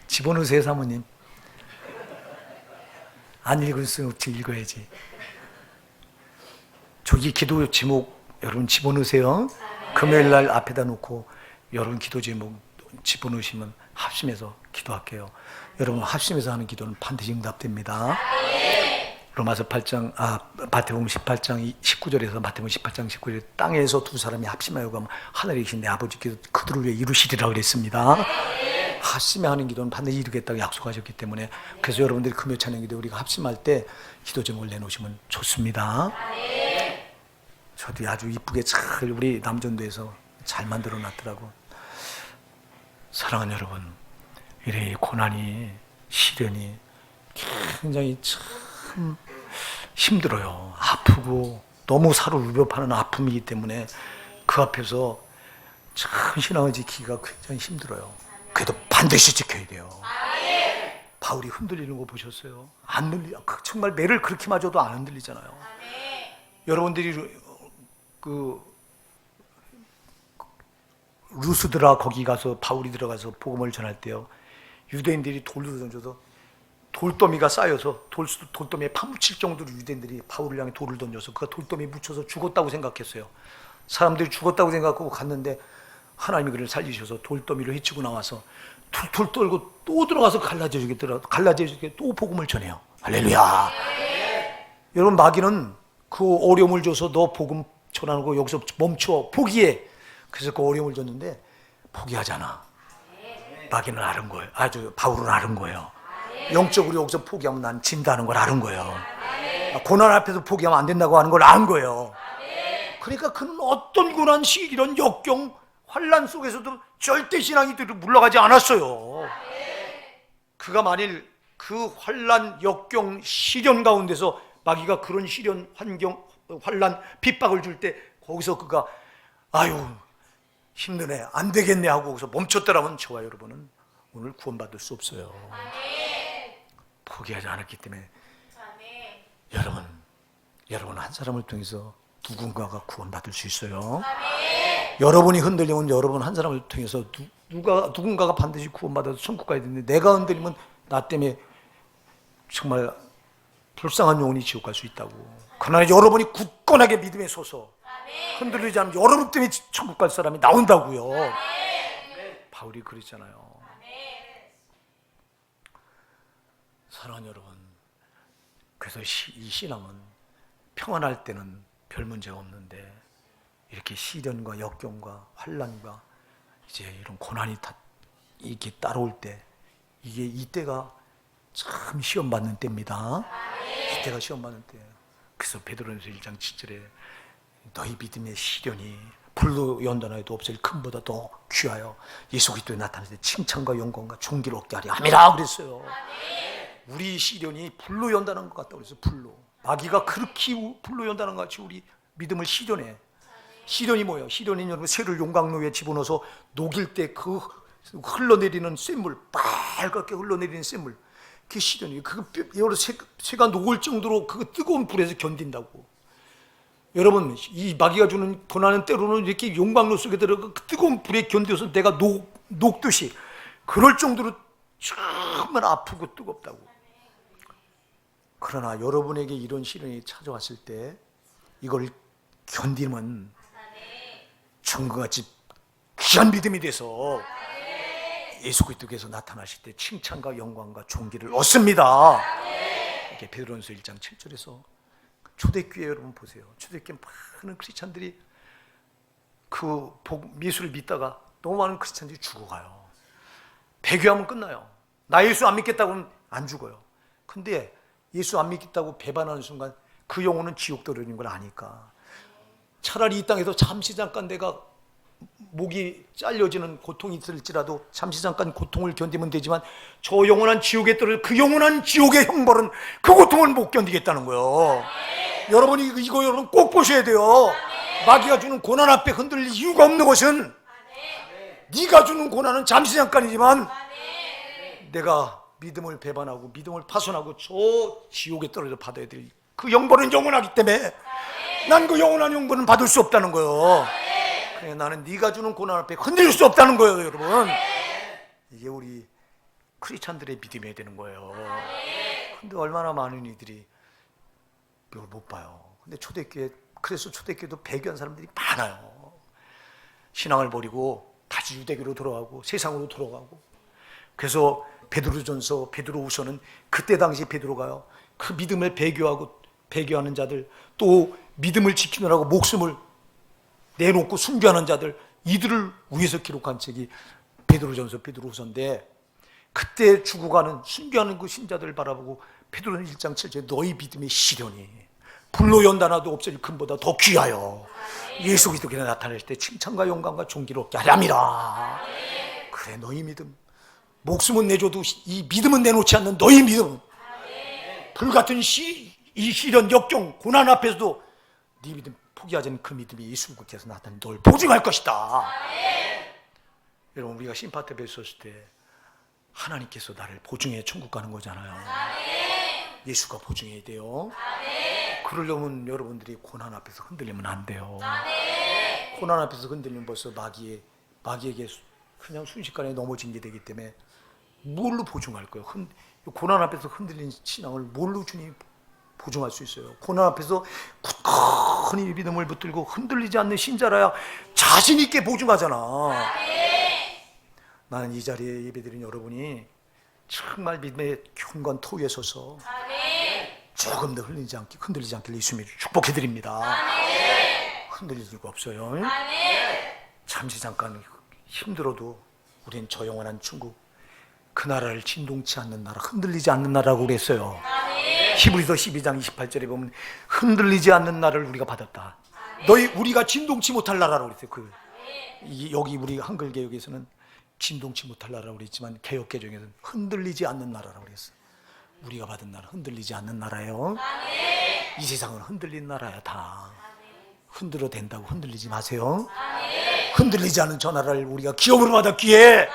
집어넣으세요 사모님. 안 읽을 수 없지 읽어야지. 저기 기도 제목 여러분 집어넣으세요. 금요일날 앞에다 놓고 여러분 기도 제목 집어넣으시면 합심해서 기도할게요. 여러분 합심해서 하는 기도는 반드시 응답됩니다. 로마서 8장, 마태복음 18장 19절에서 마태복음 18장 19절 땅에서 두 사람이 합심하여 가면 하늘에 계신 내 아버지께서 그들을 위해 이루시리라 그랬습니다. 합심해 하는 기도는 반드시 이루겠다고 약속하셨기 때문에 그래서 여러분들이 금요 찬양 기도 우리가 합심할 때 기도 제목을 내놓으시면 좋습니다. 저도 아주 이쁘게 잘 우리 남전도에서 잘 만들어 놨더라고. 사랑하는 여러분, 이래 고난이 시련이 굉장히 참 힘들어요. 아프고 너무 살을 울벼파는 아픔이기 때문에 그 앞에서 참 신앙을 지키기가 굉장히 힘들어요. 그래도 반드시 지켜야 돼요. 바울이 흔들리는 거 보셨어요? 안 흔들려. 정말 매를 그렇게 맞아도 안 흔들리잖아요. 여러분들이 루스드라 거기 가서 바울이 들어가서 복음을 전할 때요, 유대인들이 돌로 던져서 돌더미가 쌓여서 돌더미에 파묻힐 정도로 유대인들이 바울을 향해 돌을 던져서 그 돌더미에 묻혀서 죽었다고 생각했어요. 사람들이 죽었다고 생각하고 갔는데 하나님이 그를 살리셔서 돌더미를 헤치고 나와서 툴툴 떨고 또 들어가서 갈라져주게 또 복음을 전해요. 할렐루야. 여러분, 마귀는 그 어려움을 줘서 너 복음 전하는 거 여기서 멈춰, 포기해. 그래서 그 어려움을 줬는데 포기하잖아. 마귀는 아는 거예요. 바울은 아는 거예요. 영적으로 여기서 포기하면 난 진다는 걸 아는 거예요. 고난 앞에서 포기하면 안 된다고 하는 걸 아는 거예요. 그러니까 그는 어떤 고난, 시련, 역경, 환난 속에서도 절대 신앙이 물러가지 않았어요. 그가 만일 그 환난, 역경, 시련 가운데서 마귀가 그런 시련, 환경, 환난, 핍박을 줄 때 거기서 그가 아유 힘드네, 안 되겠네 하고 거기서 멈췄더라면 저와 여러분은 오늘 구원받을 수 없어요. 포기하지 않았기 때문에 여러분 한 사람을 통해서 누군가가 구원받을 수 있어요. 여러분이 흔들리면 여러분 한 사람을 통해서 누군가가 반드시 구원받아서 천국 가야 되는데 내가 흔들리면 나 때문에 정말 불쌍한 영혼이 지옥 갈 수 있다고. 그러나 여러분이 굳건하게 믿음에 서서 흔들리지 않으면 여러분 때문에 천국 갈 사람이 나온다고요. 바울이 그랬잖아요. 사랑하는 여러분, 그래서 이 신앙은 평안할 때는 별 문제가 없는데 이렇게 시련과 역경과 환난과 이제 이런 고난이 이렇게 따라올 때 이때가 참 시험 받는 때입니다. 이때가 시험 받는 때예요. 그래서 베드로전서 1장 7절에 너희 믿음의 시련이 불로 연단하여도 없을 금보다 더 귀하여 예수 그리스도에 나타날 때 칭찬과 영광과 존귀를 얻게 하리 아미라 그랬어요. 우리 시련이 불로 연단한 것 같다고 그랬어요. 불로. 마귀가 그렇게 불로 연단한 것 같이 우리 믿음을 시련해. 시련이 뭐예요? 시련이 여러분 쇠를 용광로에 집어넣어서 녹일 때 그 흘러내리는 쇳물, 빨갛게 흘러내리는 쇳물, 그게 시련이에요. 여러 쇠가 녹을 정도로 그 뜨거운 불에서 견딘다고. 여러분, 이 마귀가 주는 고난은 때로는 이렇게 용광로 속에 들어가 그 뜨거운 불에 견뎌서 내가 녹듯이 그럴 정도로 정말 아프고 뜨겁다고. 그러나 여러분에게 이런 시련이 찾아왔을 때 이걸 견디면 천국같이 귀한 믿음이 돼서 예수 그리스도께서 나타나실 때 칭찬과 영광과 존귀를 얻습니다. 이렇게 베드로전서 1장 7절에서 초대교회 여러분 보세요. 초대교회 많은 크리스찬들이 그 예수를 믿다가 너무 많은 크리스찬들이 죽어가요. 배교하면 끝나요. 나 예수 안 믿겠다고 하면 안 죽어요. 근데 예수 안 믿겠다고 배반하는 순간 그 영혼은 지옥 떨어지는 걸 아니까 차라리 이 땅에서 잠시 잠깐 내가 목이 잘려지는 고통이 있을지라도 잠시 잠깐 고통을 견디면 되지만 저 영원한 지옥에 떨어질 그 영원한 지옥의 형벌은 그 고통을 못 견디겠다는 거예요. 여러분이 이거 여러분 꼭 보셔야 돼요. 마귀가 주는 고난 앞에 흔들릴 이유가 없는 것은 네가 주는 고난은 잠시 잠깐이지만 내가 믿음을 배반하고 믿음을 파손하고 저 지옥에 떨어져 받아야 될 그 영벌은 영원하기 때문에 난 그 영원한 영벌은 받을 수 없다는 거예요. 그래, 나는 네가 주는 고난 앞에 흔들릴 수 없다는 거예요, 여러분. 이게 우리 크리스찬들의 믿음이 되는 거예요. 근데 얼마나 많은 이들이 이걸 못 봐요. 근데 초대교회, 그래서 초대교회도 배교한 사람들이 많아요. 신앙을 버리고 다시 유대교로 돌아가고 세상으로 돌아가고. 그래서 베드로전서, 베드로후서는 그때 당시 베드로가요, 그 믿음을 배교하는 자들, 또 믿음을 지키느라고 목숨을 내놓고 순교하는 자들, 이들을 위해서 기록한 책이 베드로전서, 베드로후서인데, 그때 죽어가는 순교하는 그 신자들을 바라보고 베드로는 1장 7절에 너희 믿음의 시련이 불로 연단하도 없어질 금보다 더 귀하여 예수 그리스도께 나타날 때 칭찬과 영광과 존귀를 얻게 하랴미라. 그래, 너희 믿음, 목숨은 내줘도 이 믿음은 내놓지 않는 너희 믿음, 불같은 이 시련, 역경, 고난 앞에서도 네 믿음 포기하지 않는 그 믿음이 예수 그리스도께서 나타나는 널 보증할 것이다. 여러분, 우리가 심파트 앞에 섰을 때 하나님께서 나를 보증해 천국 가는 거잖아요. 예수가 보증해야 돼요. 그러려면 여러분들이 고난 앞에서 흔들리면 안 돼요. 고난 앞에서 흔들리면 벌써 마귀에게 그냥 순식간에 넘어진 게 되기 때문에 뭘로 보증할 거예요? 고난 앞에서 흔들린 신앙을 뭘로 주님 보증할 수 있어요? 고난 앞에서 굳건히 믿음을 붙들고 흔들리지 않는 신자라야 자신 있게 보증하잖아. 나는 이 자리에 예배드린 여러분이 정말 믿음의 경건 터 위에 서서 조금 더 흔들리지 않길 예수님이 축복해드립니다. 흔들릴 이유가 없어요. 잠시 잠깐 힘들어도 우린 저 영원한 천국, 그 나라를 진동치 않는 나라, 흔들리지 않는 나라라고 그랬어요. 히브리서 12장 28절에 보면 흔들리지 않는 나라를 우리가 받았다. 우리가 진동치 못할 나라라고 그랬어요. 여기 우리 한글 개혁에서는 진동치 못할 나라라고 그랬지만 개혁 개정에서는 흔들리지 않는 나라라고 그랬어요. 우리가 받은 나라 흔들리지 않는 나라예요. 이 세상은 흔들린 나라야. 다 흔들어 댄다고 흔들리지 마세요. 흔들리지 않은 저 나라를 우리가 기업으로 받았기에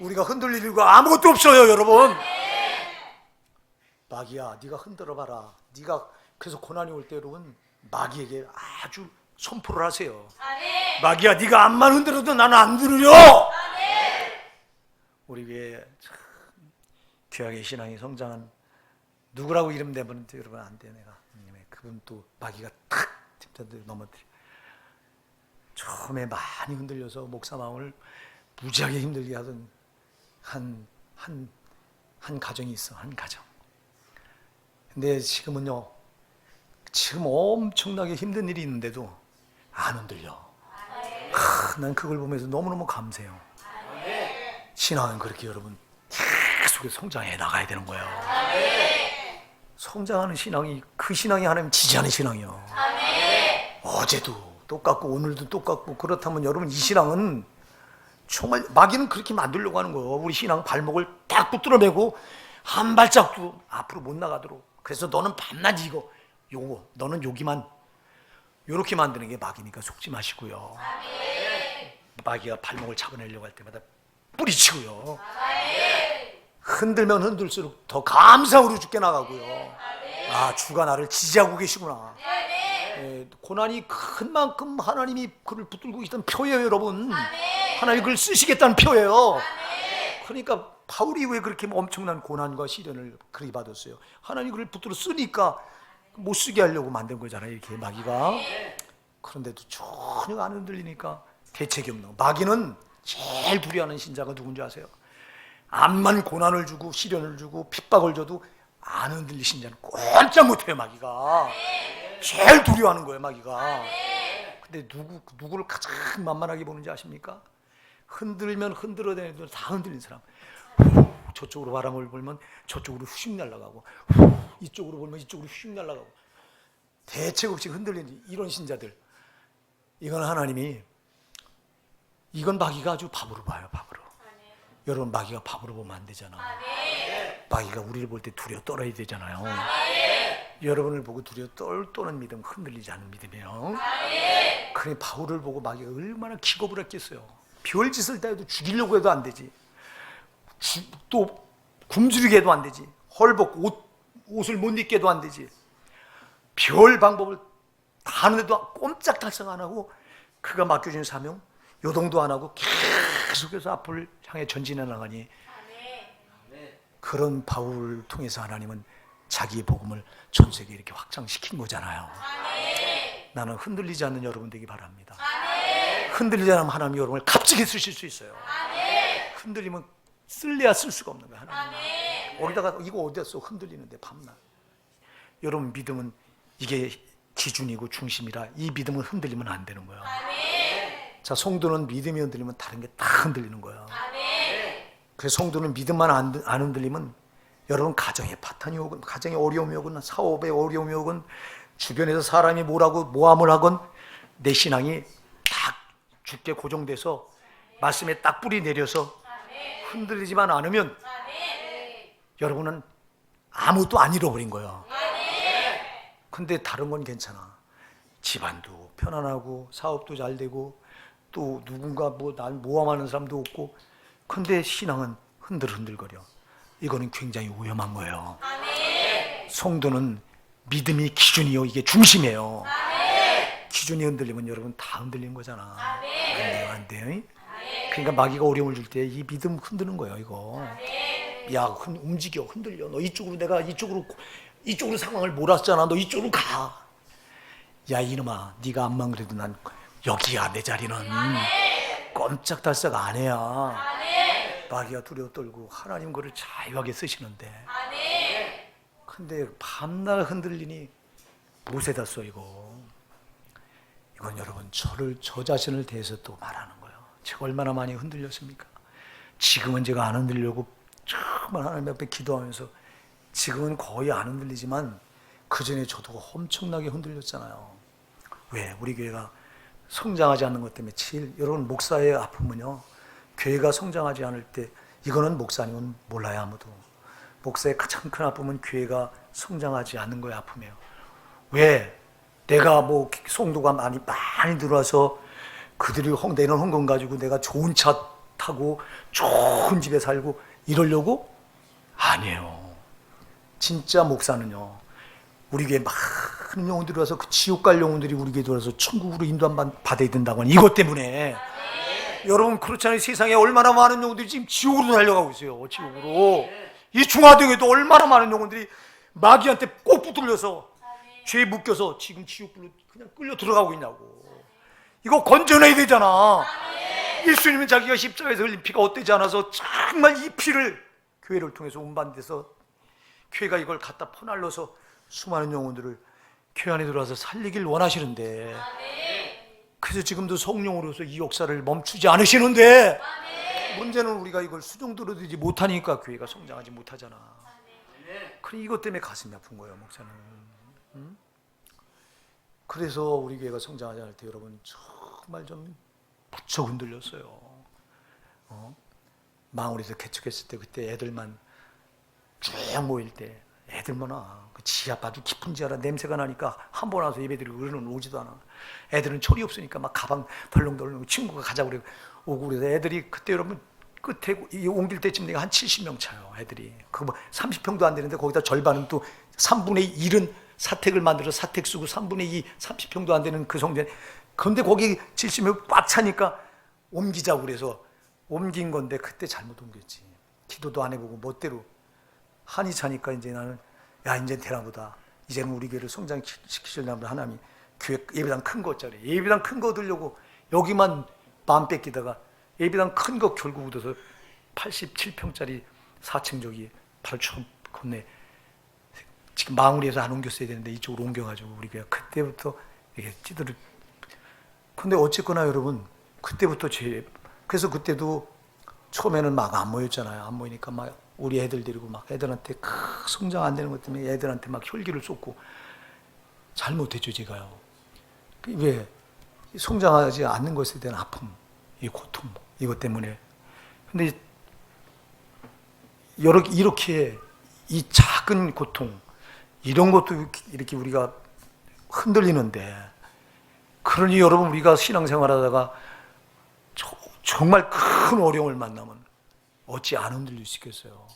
우리가 흔들릴 이유가 아무것도 없어요, 여러분. 마귀야, 네가 흔들어 봐라. 네가 그래서 고난이 올 때 여러분 마귀에게 아주 선포를 하세요. 마귀야, 네가 암만 흔들어도 나는 안 들으려. 우리 교회 귀하게 신앙이 성장한 누구라고 이름 대면 여러분 안 돼. 내가 그분 또 마귀가 탁 집사들 넘어뜨려. 처음에 많이 흔들려서 목사 마음을 무지하게 힘들게 하던 한 가정이 있어. 한 가정. 근데 지금은요, 지금 엄청나게 힘든 일이 있는데도 안 흔들려. 난 그걸 보면서 너무너무 감사해요. 신앙은 그렇게 여러분 계속 성장해 나가야 되는 거예요. 성장하는 신앙이, 그 신앙이 하나님 지지하는 신앙이요. 어제도 똑같고 오늘도 똑같고. 그렇다면 여러분 이 신앙은 정말 마귀는 그렇게 만들려고 하는 거예요. 우리 신앙 발목을 딱 붙들어매고 한 발짝도 앞으로 못 나가도록. 그래서 너는 밤낮 요거 너는 여기만 요렇게 만드는 게 마귀니까 속지 마시고요. 마귀가 발목을 잡아내려고 할 때마다 뿌리치고요. 흔들면 흔들수록 더 감사으로 죽게 나가고요. 아, 주가 나를 지지하고 계시구나. 고난이 큰 만큼 하나님이 그를 붙들고 계시다는 표예요, 여러분. 하나님이 그를 쓰시겠다는 표예요. 그러니까 바울이 왜 그렇게 엄청난 고난과 시련을 그렇게 받았어요? 하나님이 그를 붙들어 쓰니까 못 쓰게 하려고 만든 거잖아요, 이렇게 마귀가. 그런데도 전혀 안 흔들리니까 대책이 없는. 마귀는 제일 두려워하는 신자가 누군지 아세요? 암만 고난을 주고 시련을 주고 핍박을 줘도 안 흔들리 신자는 꼼짝 못해요, 마귀가. 제일 두려워하는 거예요, 마귀가. 근데 누구를 가장 만만하게 보는지 아십니까? 흔들면 흔들어대는 다 흔들린 사람. 저쪽으로 바람을 불면 저쪽으로 휙 날아가고, 이쪽으로 불면 이쪽으로 휙 날아가고, 대책 없이 흔들리는 이런 신자들. 이건 하나님이, 이건 마귀가 아주 바보로 봐요, 바보로. 여러분, 마귀가 바보로 보면 안 되잖아. 마귀가 우리를 볼 때 두려워 떨어야 되잖아요. 여러분을 보고 두려워 떠는 믿음, 흔들리지 않는 믿음이에요. 그래, 바울을 보고 마귀가 얼마나 기겁을 했겠어요. 별짓을 다 해도 죽이려고 해도 안 되지. 또 굶주리게 해도 안 되지. 헐벗고 옷을 못 입게 해도 안 되지. 별 방법을 다 하는데도 꼼짝달싹 안 하고 그가 맡겨준 사명 요동도 안 하고 계속해서 앞을 향해 전진해 나가니 그런 바울을 통해서 하나님은 자기의 복음을 전 세계에 이렇게 확장시킨 거잖아요. 나는 흔들리지 않는 여러분 되기 바랍니다. 흔들리지 않으면 하나님이 여러분을 값지게 쓰실 수 있어요. 흔들리면 쓸래야 쓸 수가 없는 거예요. 하나님. 어디다가 이거 어디다 써 흔들리는데 밤낮. 여러분 믿음은 이게 기준이고 중심이라 이 믿음은 흔들리면 안 되는 거예요. 자, 성도는 믿음이 흔들리면 다른 게 다 흔들리는 거예요. 그래서 성도는 믿음만 안 흔들리면 여러분 가정에 파탄이 오건 가정에 어려움이 오건 사업에 어려움이 오건 주변에서 사람이 뭐라고 모함을 하건 내 신앙이 딱 죽게 고정돼서 말씀에 딱 뿌리 내려서 흔들리지만 않으면 여러분은 아무것도 안 잃어버린 거예요. 근데 다른 건 괜찮아. 집안도 편안하고 사업도 잘 되고 또 누군가 날 모함하는 사람도 없고 근데 신앙은 흔들흔들거려. 이거는 굉장히 위험한 거예요. 성도는 믿음이 기준이요 이게 중심이에요. 기준이 흔들리면 여러분 다 흔들린 거잖아. 안 돼요? 그러니까 마귀가 어려움을 줄 때 이 믿음 흔드는 거예요. 이거 야 움직여 흔들려. 너 이쪽으로 내가 이쪽으로 상황을 몰았잖아. 너 이쪽으로 가. 야 이놈아 네가 암만 그래도 난 여기야 내 자리는. 꼼짝달싹 안 해야 마귀가 두려워 떨고 하나님 그를 자유하게 쓰시는데 근데 밤낮 흔들리니 못에다 써 이거. 이건 여러분 저 자신을 대해서 또 말하는 거예요. 제가 얼마나 많이 흔들렸습니까? 지금은 제가 안 흔들려고 정말 하나님 앞에 기도하면서 지금은 거의 안 흔들리지만 그전에 저도 엄청나게 흔들렸잖아요. 왜? 우리 교회가 성장하지 않는 것 때문에 제일 여러분 목사의 아픔은요 교회가 성장하지 않을 때 이거는 목사님은 몰라요. 아무도. 목사의 가장 큰 아픔은 교회가 성장하지 않는 거에 아픔이에요. 왜? 내가 성도가 많이 들어와서 그들이 내는 헌금 가지고 내가 좋은 차 타고 좋은 집에 살고 이러려고? 아니에요. 진짜 목사는요 우리 교회에 많은 영혼들이 와서 그 지옥 갈 영혼들이 우리 교회에 들어와서 천국으로 인도 받아야 된다고 하니 이것 때문에. 여러분 그렇잖아요. 세상에 얼마나 많은 영혼들이 지금 지옥으로 달려가고 있어요. 지옥으로. 이 중화동에도 얼마나 많은 영혼들이 마귀한테 꼭 붙들려서 죄에 묶여서 지금 지옥불로 그냥 끌려 들어가고 있냐고. 이거 건져내야 되잖아. 예수님은 자기가 십자가에서 흘린 피가 헛되지 않아서 정말 이 피를 교회를 통해서 운반돼서 교회가 이걸 갖다 퍼날려서 수많은 영혼들을 교회 안에 들어와서 살리길 원하시는데 그래서 지금도 성령으로서 이 역사를 멈추지 않으시는데 문제는 우리가 이걸 수종들어 들이지 못하니까 교회가 성장하지 못하잖아. 그래 이것 때문에 가슴이 아픈 거예요. 목사는. 그래서 우리 교회가 성장하지 않을 때 여러분 정말 좀 무척 흔들렸어요. 망우리에서 개척했을 때 그때 애들만 쭉 모일 때 애들만 와. 그 지압 아주 깊은 지하라 냄새가 나니까 한 번 와서 예배드리고 우리는 오지도 않아. 애들은 철이 없으니까 막 가방 덜렁덜렁 친구가 가자고 그래 오고 그래서 애들이 그때 여러분 끝에 옮길 때쯤 내가 한 70명 차요. 애들이 그 30평도 안 되는데 거기다 절반은 또 3분의 1은 사택을 만들어서 사택 쓰고 3분의 2 30평도 안 되는 그 성전. 그런데 거기 70명 꽉 차니까 옮기자고 그래서 옮긴 건데 그때 잘못 옮겼지. 기도도 안 해보고 멋대로 한이 차니까 이제 나는 야 이제 되나보다. 이제는 우리 교회를 성장시키려면 하나님이 교회 예배당 큰 거짜리 예배당 큰 거 들려고 여기만 마음 뺏기다가 예배당 큰 거 결국 얻어서 87평짜리 4층 저기 바로 저 건네 지금 망우리에서 안 옮겼어야 되는데 이쪽으로 옮겨가지고 우리 교회가 그때부터 이게 찌들을. 근데 어쨌거나 여러분 그때부터 그래서 그때도 처음에는 막 안 모였잖아요. 안 모이니까 막 우리 애들 데리고 막 애들한테 성장 안 되는 것 때문에 애들한테 막 혈기를 쏟고 잘못했죠 제가요. 왜? 성장하지 않는 것에 대한 아픔, 이 고통, 이것 때문에. 근데 이렇게 이 작은 고통, 이런 것도 이렇게 우리가 흔들리는데, 그러니 여러분 우리가 신앙생활하다가 정말 큰 어려움을 만나면 어찌 안 흔들릴 수 있겠어요?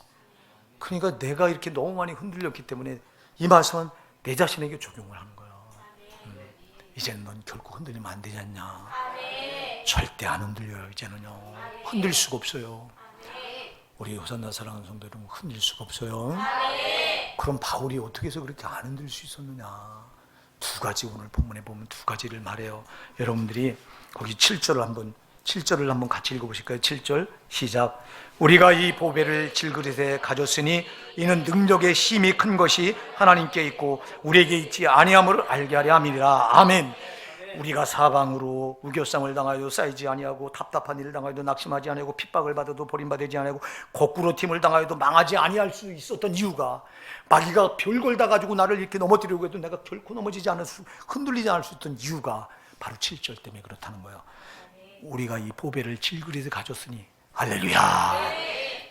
그러니까 내가 이렇게 너무 많이 흔들렸기 때문에 이 말씀은 내 자신에게 적용을 하는 거예요. 이제는 넌 결코 흔들리면 안 되지 않냐? 절대 안 흔들려요. 이제는요. 흔들 수가 없어요. 우리 호산나 사랑하는 성도 여러분, 흔들 수가 없어요. 그럼 바울이 어떻게 해서 그렇게 안 흔들 수 있었느냐? 두 가지, 오늘 본문에 보면 두 가지를 말해요. 여러분들이 거기 7절을 한번 같이 읽어보실까요? 7절 시작. 우리가 이 보배를 질그릇에 가졌으니 이는 능력의 힘이 큰 것이 하나님께 있고 우리에게 있지 아니함을 알게 하려 함이니라. 아멘. 우리가 사방으로 우겨쌈을 당하여도 쌓이지 아니하고 답답한 일을 당하여도 낙심하지 아니하고 핍박을 받아도 버림받지 아니하고 거꾸로 팀을 당하여도 망하지 아니할 수 있었던 이유가, 마귀가 별걸 다 가지고 나를 이렇게 넘어뜨리려고 해도 내가 결코 넘어지지 않을 수, 흔들리지 않을 수 있던 이유가 바로 7절 때문에 그렇다는 거예요. 우리가 이 보배를 질그릇에 가졌으니, 할렐루야,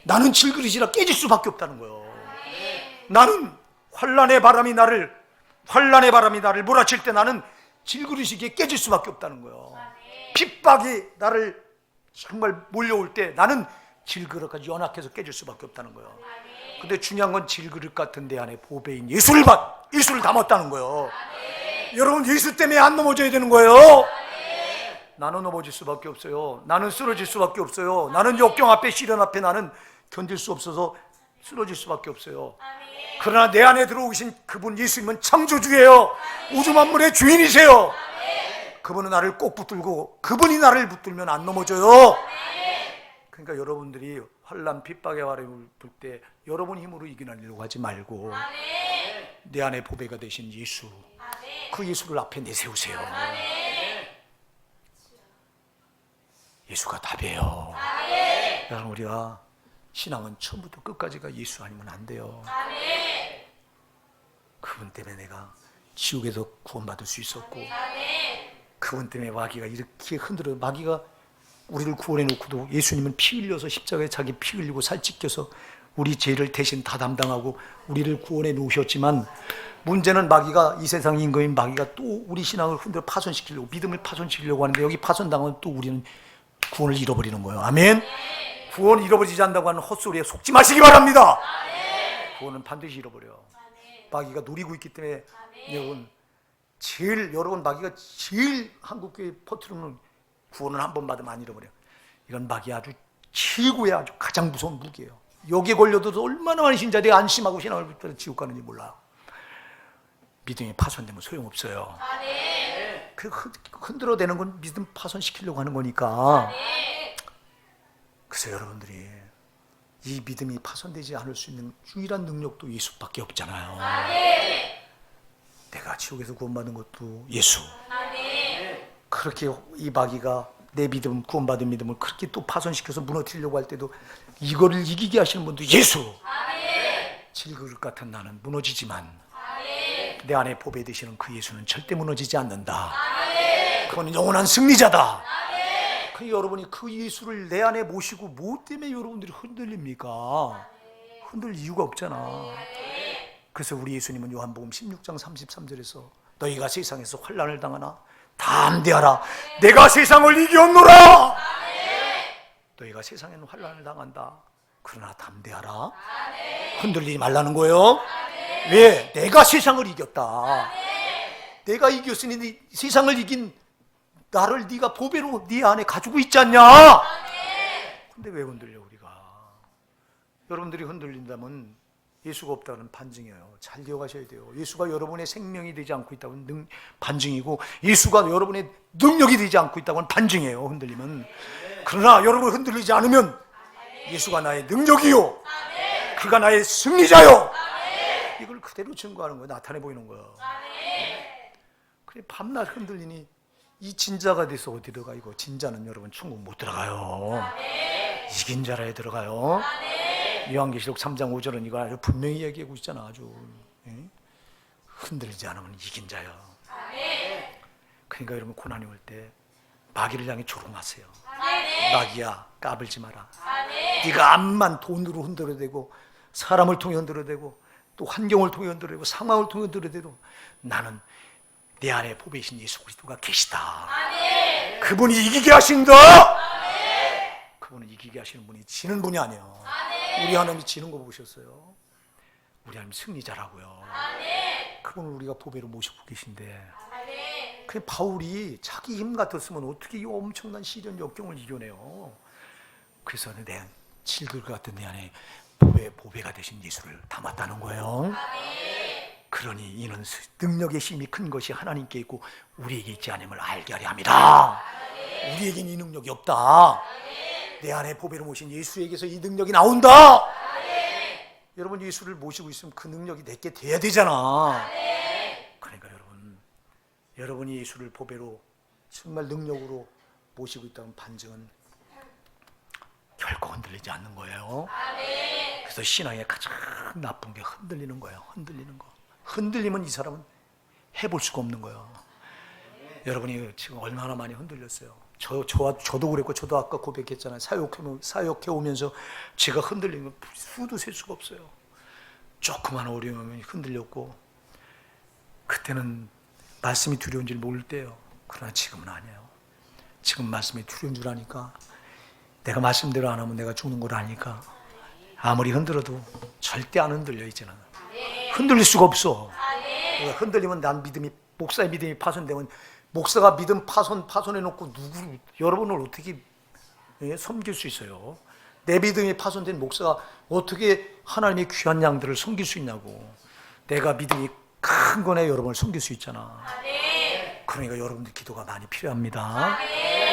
나는 질그릇이라 깨질 수밖에 없다는 거예요. 나는 환난의 바람이 나를 몰아칠 때 나는 질그릇이기에 깨질 수밖에 없다는 거예요. 핍박이 나를 정말 몰려올 때 나는 질그릇까지 연약해서 깨질 수밖에 없다는 거예요. 근데 중요한 건 질그릇 같은 데 안에 보배인 예수를 담았다는 거예요. 여러분, 예수 때문에 안 넘어져야 되는 거예요. 나는 넘어질 수밖에 없어요. 나는 쓰러질 수밖에 없어요. 나는 역경 앞에, 시련 앞에 나는 견딜 수 없어서 쓰러질 수밖에 없어요. 그러나 내 안에 들어오신 그분 예수님은 창조주예요. 우주 만물의 주인이세요. 그분은 나를 꼭 붙들고 그분이 나를 붙들면 안 넘어져요. 그러니까 여러분들이 환난 핍박의 바람을 불 때 여러분 힘으로 이겨내려고 하지 말고 내 안에 보배가 되신 예수, 그 예수를 앞에 내세우세요. 예수가 답이에요. 여러분, 우리가 신앙은 처음부터 끝까지가 예수 아니면 안 돼요. 그분 때문에 내가 지옥에서 구원받을 수 있었고, 그분 때문에 마귀가 이렇게 흔들어, 마귀가 우리를 구원해 놓고도 예수님은 피 흘려서 십자가에 자기 피 흘리고 살 찢겨서 우리 죄를 대신 다 담당하고 우리를 구원해 놓으셨지만, 문제는 마귀가, 이 세상 임금인 마귀가 또 우리 신앙을 흔들어 파손시키려고, 믿음을 파손시키려고 하는데, 여기 파손당하면 또 우리는 구원을 잃어버리는 거예요. 아멘. 구원 잃어버리지 않는다고 하는 헛소리에 속지 마시기 바랍니다. 구원은 반드시 잃어버려요. 마귀가 노리고 있기 때문에. 여러분, 마귀가 제일 한국교회 퍼뜨리는 구원은 한 번 받으면 안 잃어버려요. 이건 마귀 아주 최고의 아주 가장 무서운 무기예요. 여기에 걸려도 얼마나 많은 신자들이 안심하고 신앙을 붙들어 지옥 가는지 몰라요. 믿음이 파손되면 소용없어요. 그 흔들어대는 건 믿음 파손시키려고 하는 거니까. 그래서 여러분들이 이 믿음이 파손되지 않을 수 있는 유일한 능력도 예수밖에 없잖아요. 내가 지옥에서 구원받은 것도 예수. 그렇게 이 마귀가 내 믿음, 구원받은 믿음을 그렇게 또 파손시켜서 무너뜨리려고 할 때도 이거를 이기게 하시는 분도 예수. 질그릇 같은 나는 무너지지만 내 안에 보배 되시는 그 예수는 절대 무너지지 않는다. 그건 영원한 승리자다. 그 여러분이 그 예수를 내 안에 모시고 뭐 때문에 여러분들이 흔들립니까? 흔들 이유가 없잖아. 그래서 우리 예수님은 요한복음 16장 33절에서 너희가 세상에서 환난을 당하나 담대하라, 내가 세상을 이겼노라. 너희가 세상에는 환난을 당한다. 그러나 담대하라. 흔들리지 말라는 거예요. 왜? 내가 세상을 이겼다. 내가 이겼으니 세상을 이긴 나를 네가 보배로 네 안에 가지고 있지 않냐? 근데 왜 흔들려 우리가? 여러분들이 흔들린다면 예수가 없다는 반증이에요. 잘 기억하셔야 돼요. 예수가 여러분의 생명이 되지 않고 있다고는 반증이고, 예수가 여러분의 능력이 되지 않고 있다고는 반증이에요. 흔들리면. 그러나 여러분 흔들리지 않으면 예수가 나의 능력이요, 그가 나의 승리자요, 이걸 그대로 증거하는 거예요. 나타내 보이는 거예요. 그래, 밤낮 흔들리니 이 진자가 돼서 어디로 가? 이거 진자는 여러분 천국 못 들어가요. 이긴 자라에 들어가요. 요한계시록 3장 5절은 이거 아주 분명히 얘기하고 있잖아. 아주 흔들리지 않으면 이긴 자요. 그러니까 여러분, 고난이 올 때 마귀를 향해 조롱하세요. 마귀야, 까불지 마라. 네가 암만 돈으로 흔들어대고 사람을 통해 흔들어대고 또 환경을 통해 흔들어대고 상황을 통해 흔들어대도 나는 내 안에 보배이신 예수 그리스도가 계시다. 그분이 이기게 하신다. 그분은 이기게 하시는 분이 지는 분이 아니에요. 우리 하나님이 지는 거 보셨어요? 우리 하나님 승리자라고요. 그분을 우리가 보배로 모시고 계신데, 그 바울이 자기 힘 같았으면 어떻게 이 엄청난 시련 역경을 이겨내요? 그래서 내 질글 같은 내 안에 보배가 되신 예수를 담았다는 거예요. 그러니 이는 능력의 힘이 큰 것이 하나님께 있고 우리에게 있지 않음을 알게 하려 합니다. 우리에게는 이 능력이 없다. 내 안에 보배로 모신 예수에게서 이 능력이 나온다. 여러분, 예수를 모시고 있으면 그 능력이 내게 돼야 되잖아. 그러니까 여러분이 예수를 보배로 정말 능력으로 모시고 있다는 반증은 결코 흔들리지 않는 거예요. 그래서 신앙의 가장 나쁜 게 흔들리는 거예요. 흔들리면 이 사람은 해볼 수가 없는 거예요. 여러분이 지금 얼마나 많이 흔들렸어요. 저도 그랬고, 저도 아까 고백했잖아요. 사역해 오면서 제가 흔들리는 건 수도 셀 수가 없어요. 조그만 어려움이 흔들렸고, 그때는 말씀이 두려운 줄 모를 때예요. 그러나 지금은 아니에요. 지금 말씀이 두려운 줄 아니까, 내가 말씀대로 안 하면 내가 죽는 걸 아니까 아무리 흔들어도 절대 안 흔들려. 이제는 흔들릴 수가 없어. 흔들리면 목사의 믿음이 파손되면, 목사가 믿음 파손해놓고 여러분을 어떻게 섬길 수 있어요? 내 믿음이 파손된 목사가 어떻게 하나님의 귀한 양들을 섬길 수 있냐고. 내가 믿음이 큰 거네 여러분을 섬길 수 있잖아. 그러니까 여러분들 기도가 많이 필요합니다.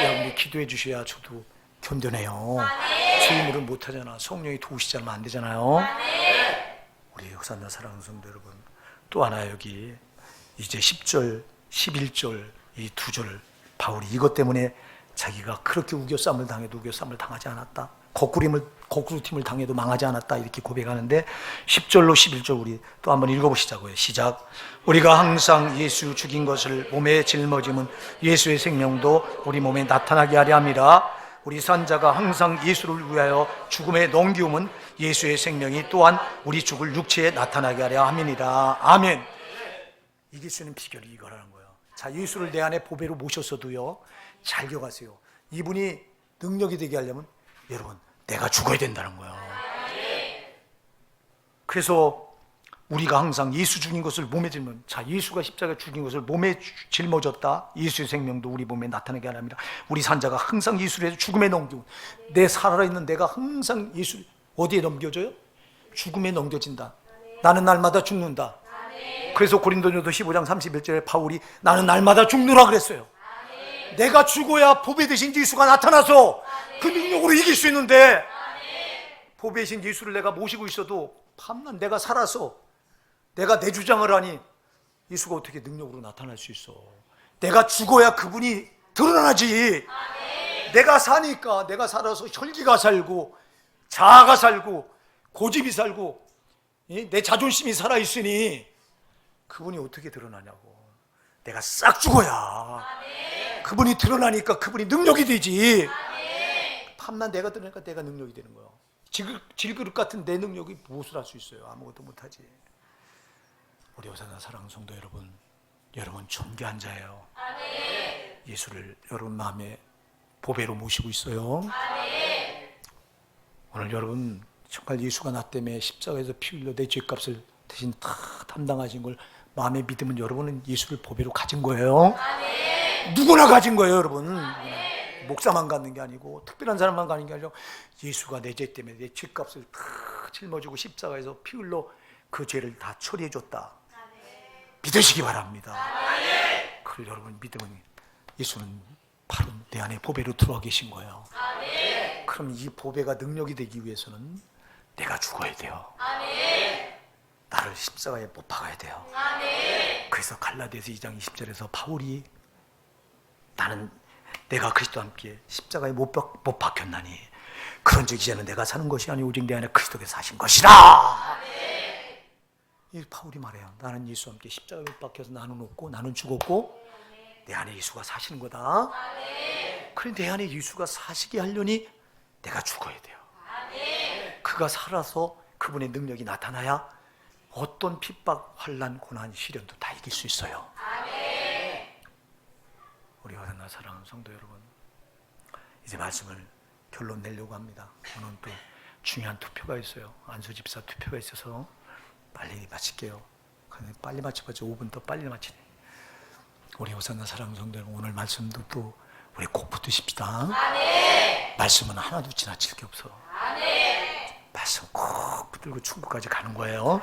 여러분들 기도해 주셔야 저도 견뎌내요. 제 힘으로 못하잖아. 성령이 도우시지 않으면 안 되잖아요. 우리 역사나 사랑하는 성도 여러분, 또 하나 여기 이제 10절, 11절 이 두 절, 바울이 이것 때문에 자기가 그렇게 우겨쌈을 당해도 우겨쌈을 당하지 않았다. 거꾸로팀을 당해도 망하지 않았다. 이렇게 고백하는데 10절로 11절 우리 또 한번 읽어보시자고요. 시작. 우리가 항상 예수 죽인 것을 몸에 짊어짐은 예수의 생명도 우리 몸에 나타나게 하려 함이라. 우리 산자가 항상 예수를 위하여 죽음에 넘기움은 예수의 생명이 또한 우리 죽을 육체에 나타나게 하려 함이니라. 아멘. 이길 수 있는 비결이 이거라는 거예요. 자, 예수를 내 안에 보배로 모셨어도요, 잘 기억하세요. 이분이 능력이 되게 하려면 여러분, 내가 죽어야 된다는 거예요. 그래서 우리가 항상 예수 죽인 것을 몸에 짊은, 자, 예수가 십자가 죽인 것을 몸에 짊어졌다. 예수의 생명도 우리 몸에 나타나게 하랍니다. 우리 산자가 항상 예수를 해서 죽음에 넘기고, 내 살아있는 내가 항상 예수 어디에 넘겨져요? 죽음에 넘겨진다. 나는 날마다 죽는다. 그래서 고린도전서 15장 31절에 바울이 나는 날마다 죽노라 그랬어요. 내가 죽어야 보배 되신 예수가 나타나서 그 능력으로 이길 수 있는데, 보배 되신 예수를 내가 모시고 있어도 밤낮 내가 살아서 내가 내 주장을 하니 예수가 어떻게 능력으로 나타날 수 있어? 내가 죽어야 그분이 드러나지. 내가 사니까, 내가 살아서 혈기가 살고 자아가 살고 고집이 살고 내 자존심이 살아있으니 그분이 어떻게 드러나냐고. 내가 싹 죽어야 그분이 드러나니까 그분이 능력이 되지. 밤낮 내가 드러나니까 내가 능력이 되는 거예요. 질그릇 같은 내 능력이 무엇을 할 수 있어요? 아무것도 못하지. 우리 오사나 사랑하는 성도 여러분, 여러분 존귀한 자예요. 예수를 여러분 마음에 보배로 모시고 있어요. 오늘 여러분 정말 예수가 나 때문에 십자가에서 피 흘려 내 죄값을 대신 다 담당하신 걸 마음에 믿으면 여러분은 예수를 보배로 가진 거예요. 누구나 가진 거예요, 여러분. 목사만 갖는 게 아니고 특별한 사람만 갖는 게 아니라 예수가 내 죄 때문에 내 죄값을 다 짊어지고 십자가에서 피 흘러 그 죄를 다 처리해 줬다. 믿으시기 바랍니다. 그걸 여러분 믿으면 예수는 바로 내 안에 보배로 들어와 계신 거예요. 그럼 이 보배가 능력이 되기 위해서는 내가 죽어야 돼요. 나를 십자가에 못 박아야 돼요. 그래서 갈라디아서 2장 20절에서 바울이 내가 그리스도와 함께 십자가에 못 박혔나니 그런즉 이제는 내가 사는 것이 아니 오직 내 안에 그리스도께서 사신 것이라. 이 바울이 말해요. 나는 예수와 함께 십자가에 못 박혀서 나는 없고 나는 죽었고 내 안에 예수가 사시는 거다. 그래 내 안에 예수가 사시게 하려니 내가 죽어야 돼요. 그가 살아서 그분의 능력이 나타나야 어떤 핍박, 환난, 고난, 시련도 다 이길 수 있어요. 우리 하나 사랑하는 성도 여러분, 이제 말씀을 결론 내려고 합니다. 오늘 또 중요한 투표가 있어요. 안수 집사 투표가 있어서 빨리 마칠게요. 근데 빨리 마쳐봤자 5분 더 빨리 마치네. 우리 호산나 사랑 성도 여러분, 오늘 말씀도 또 우리 꼭 붙드십시다. 말씀은 하나도 지나칠 게 없어. 말씀 꼭 붙들고 천국까지 가는 거예요.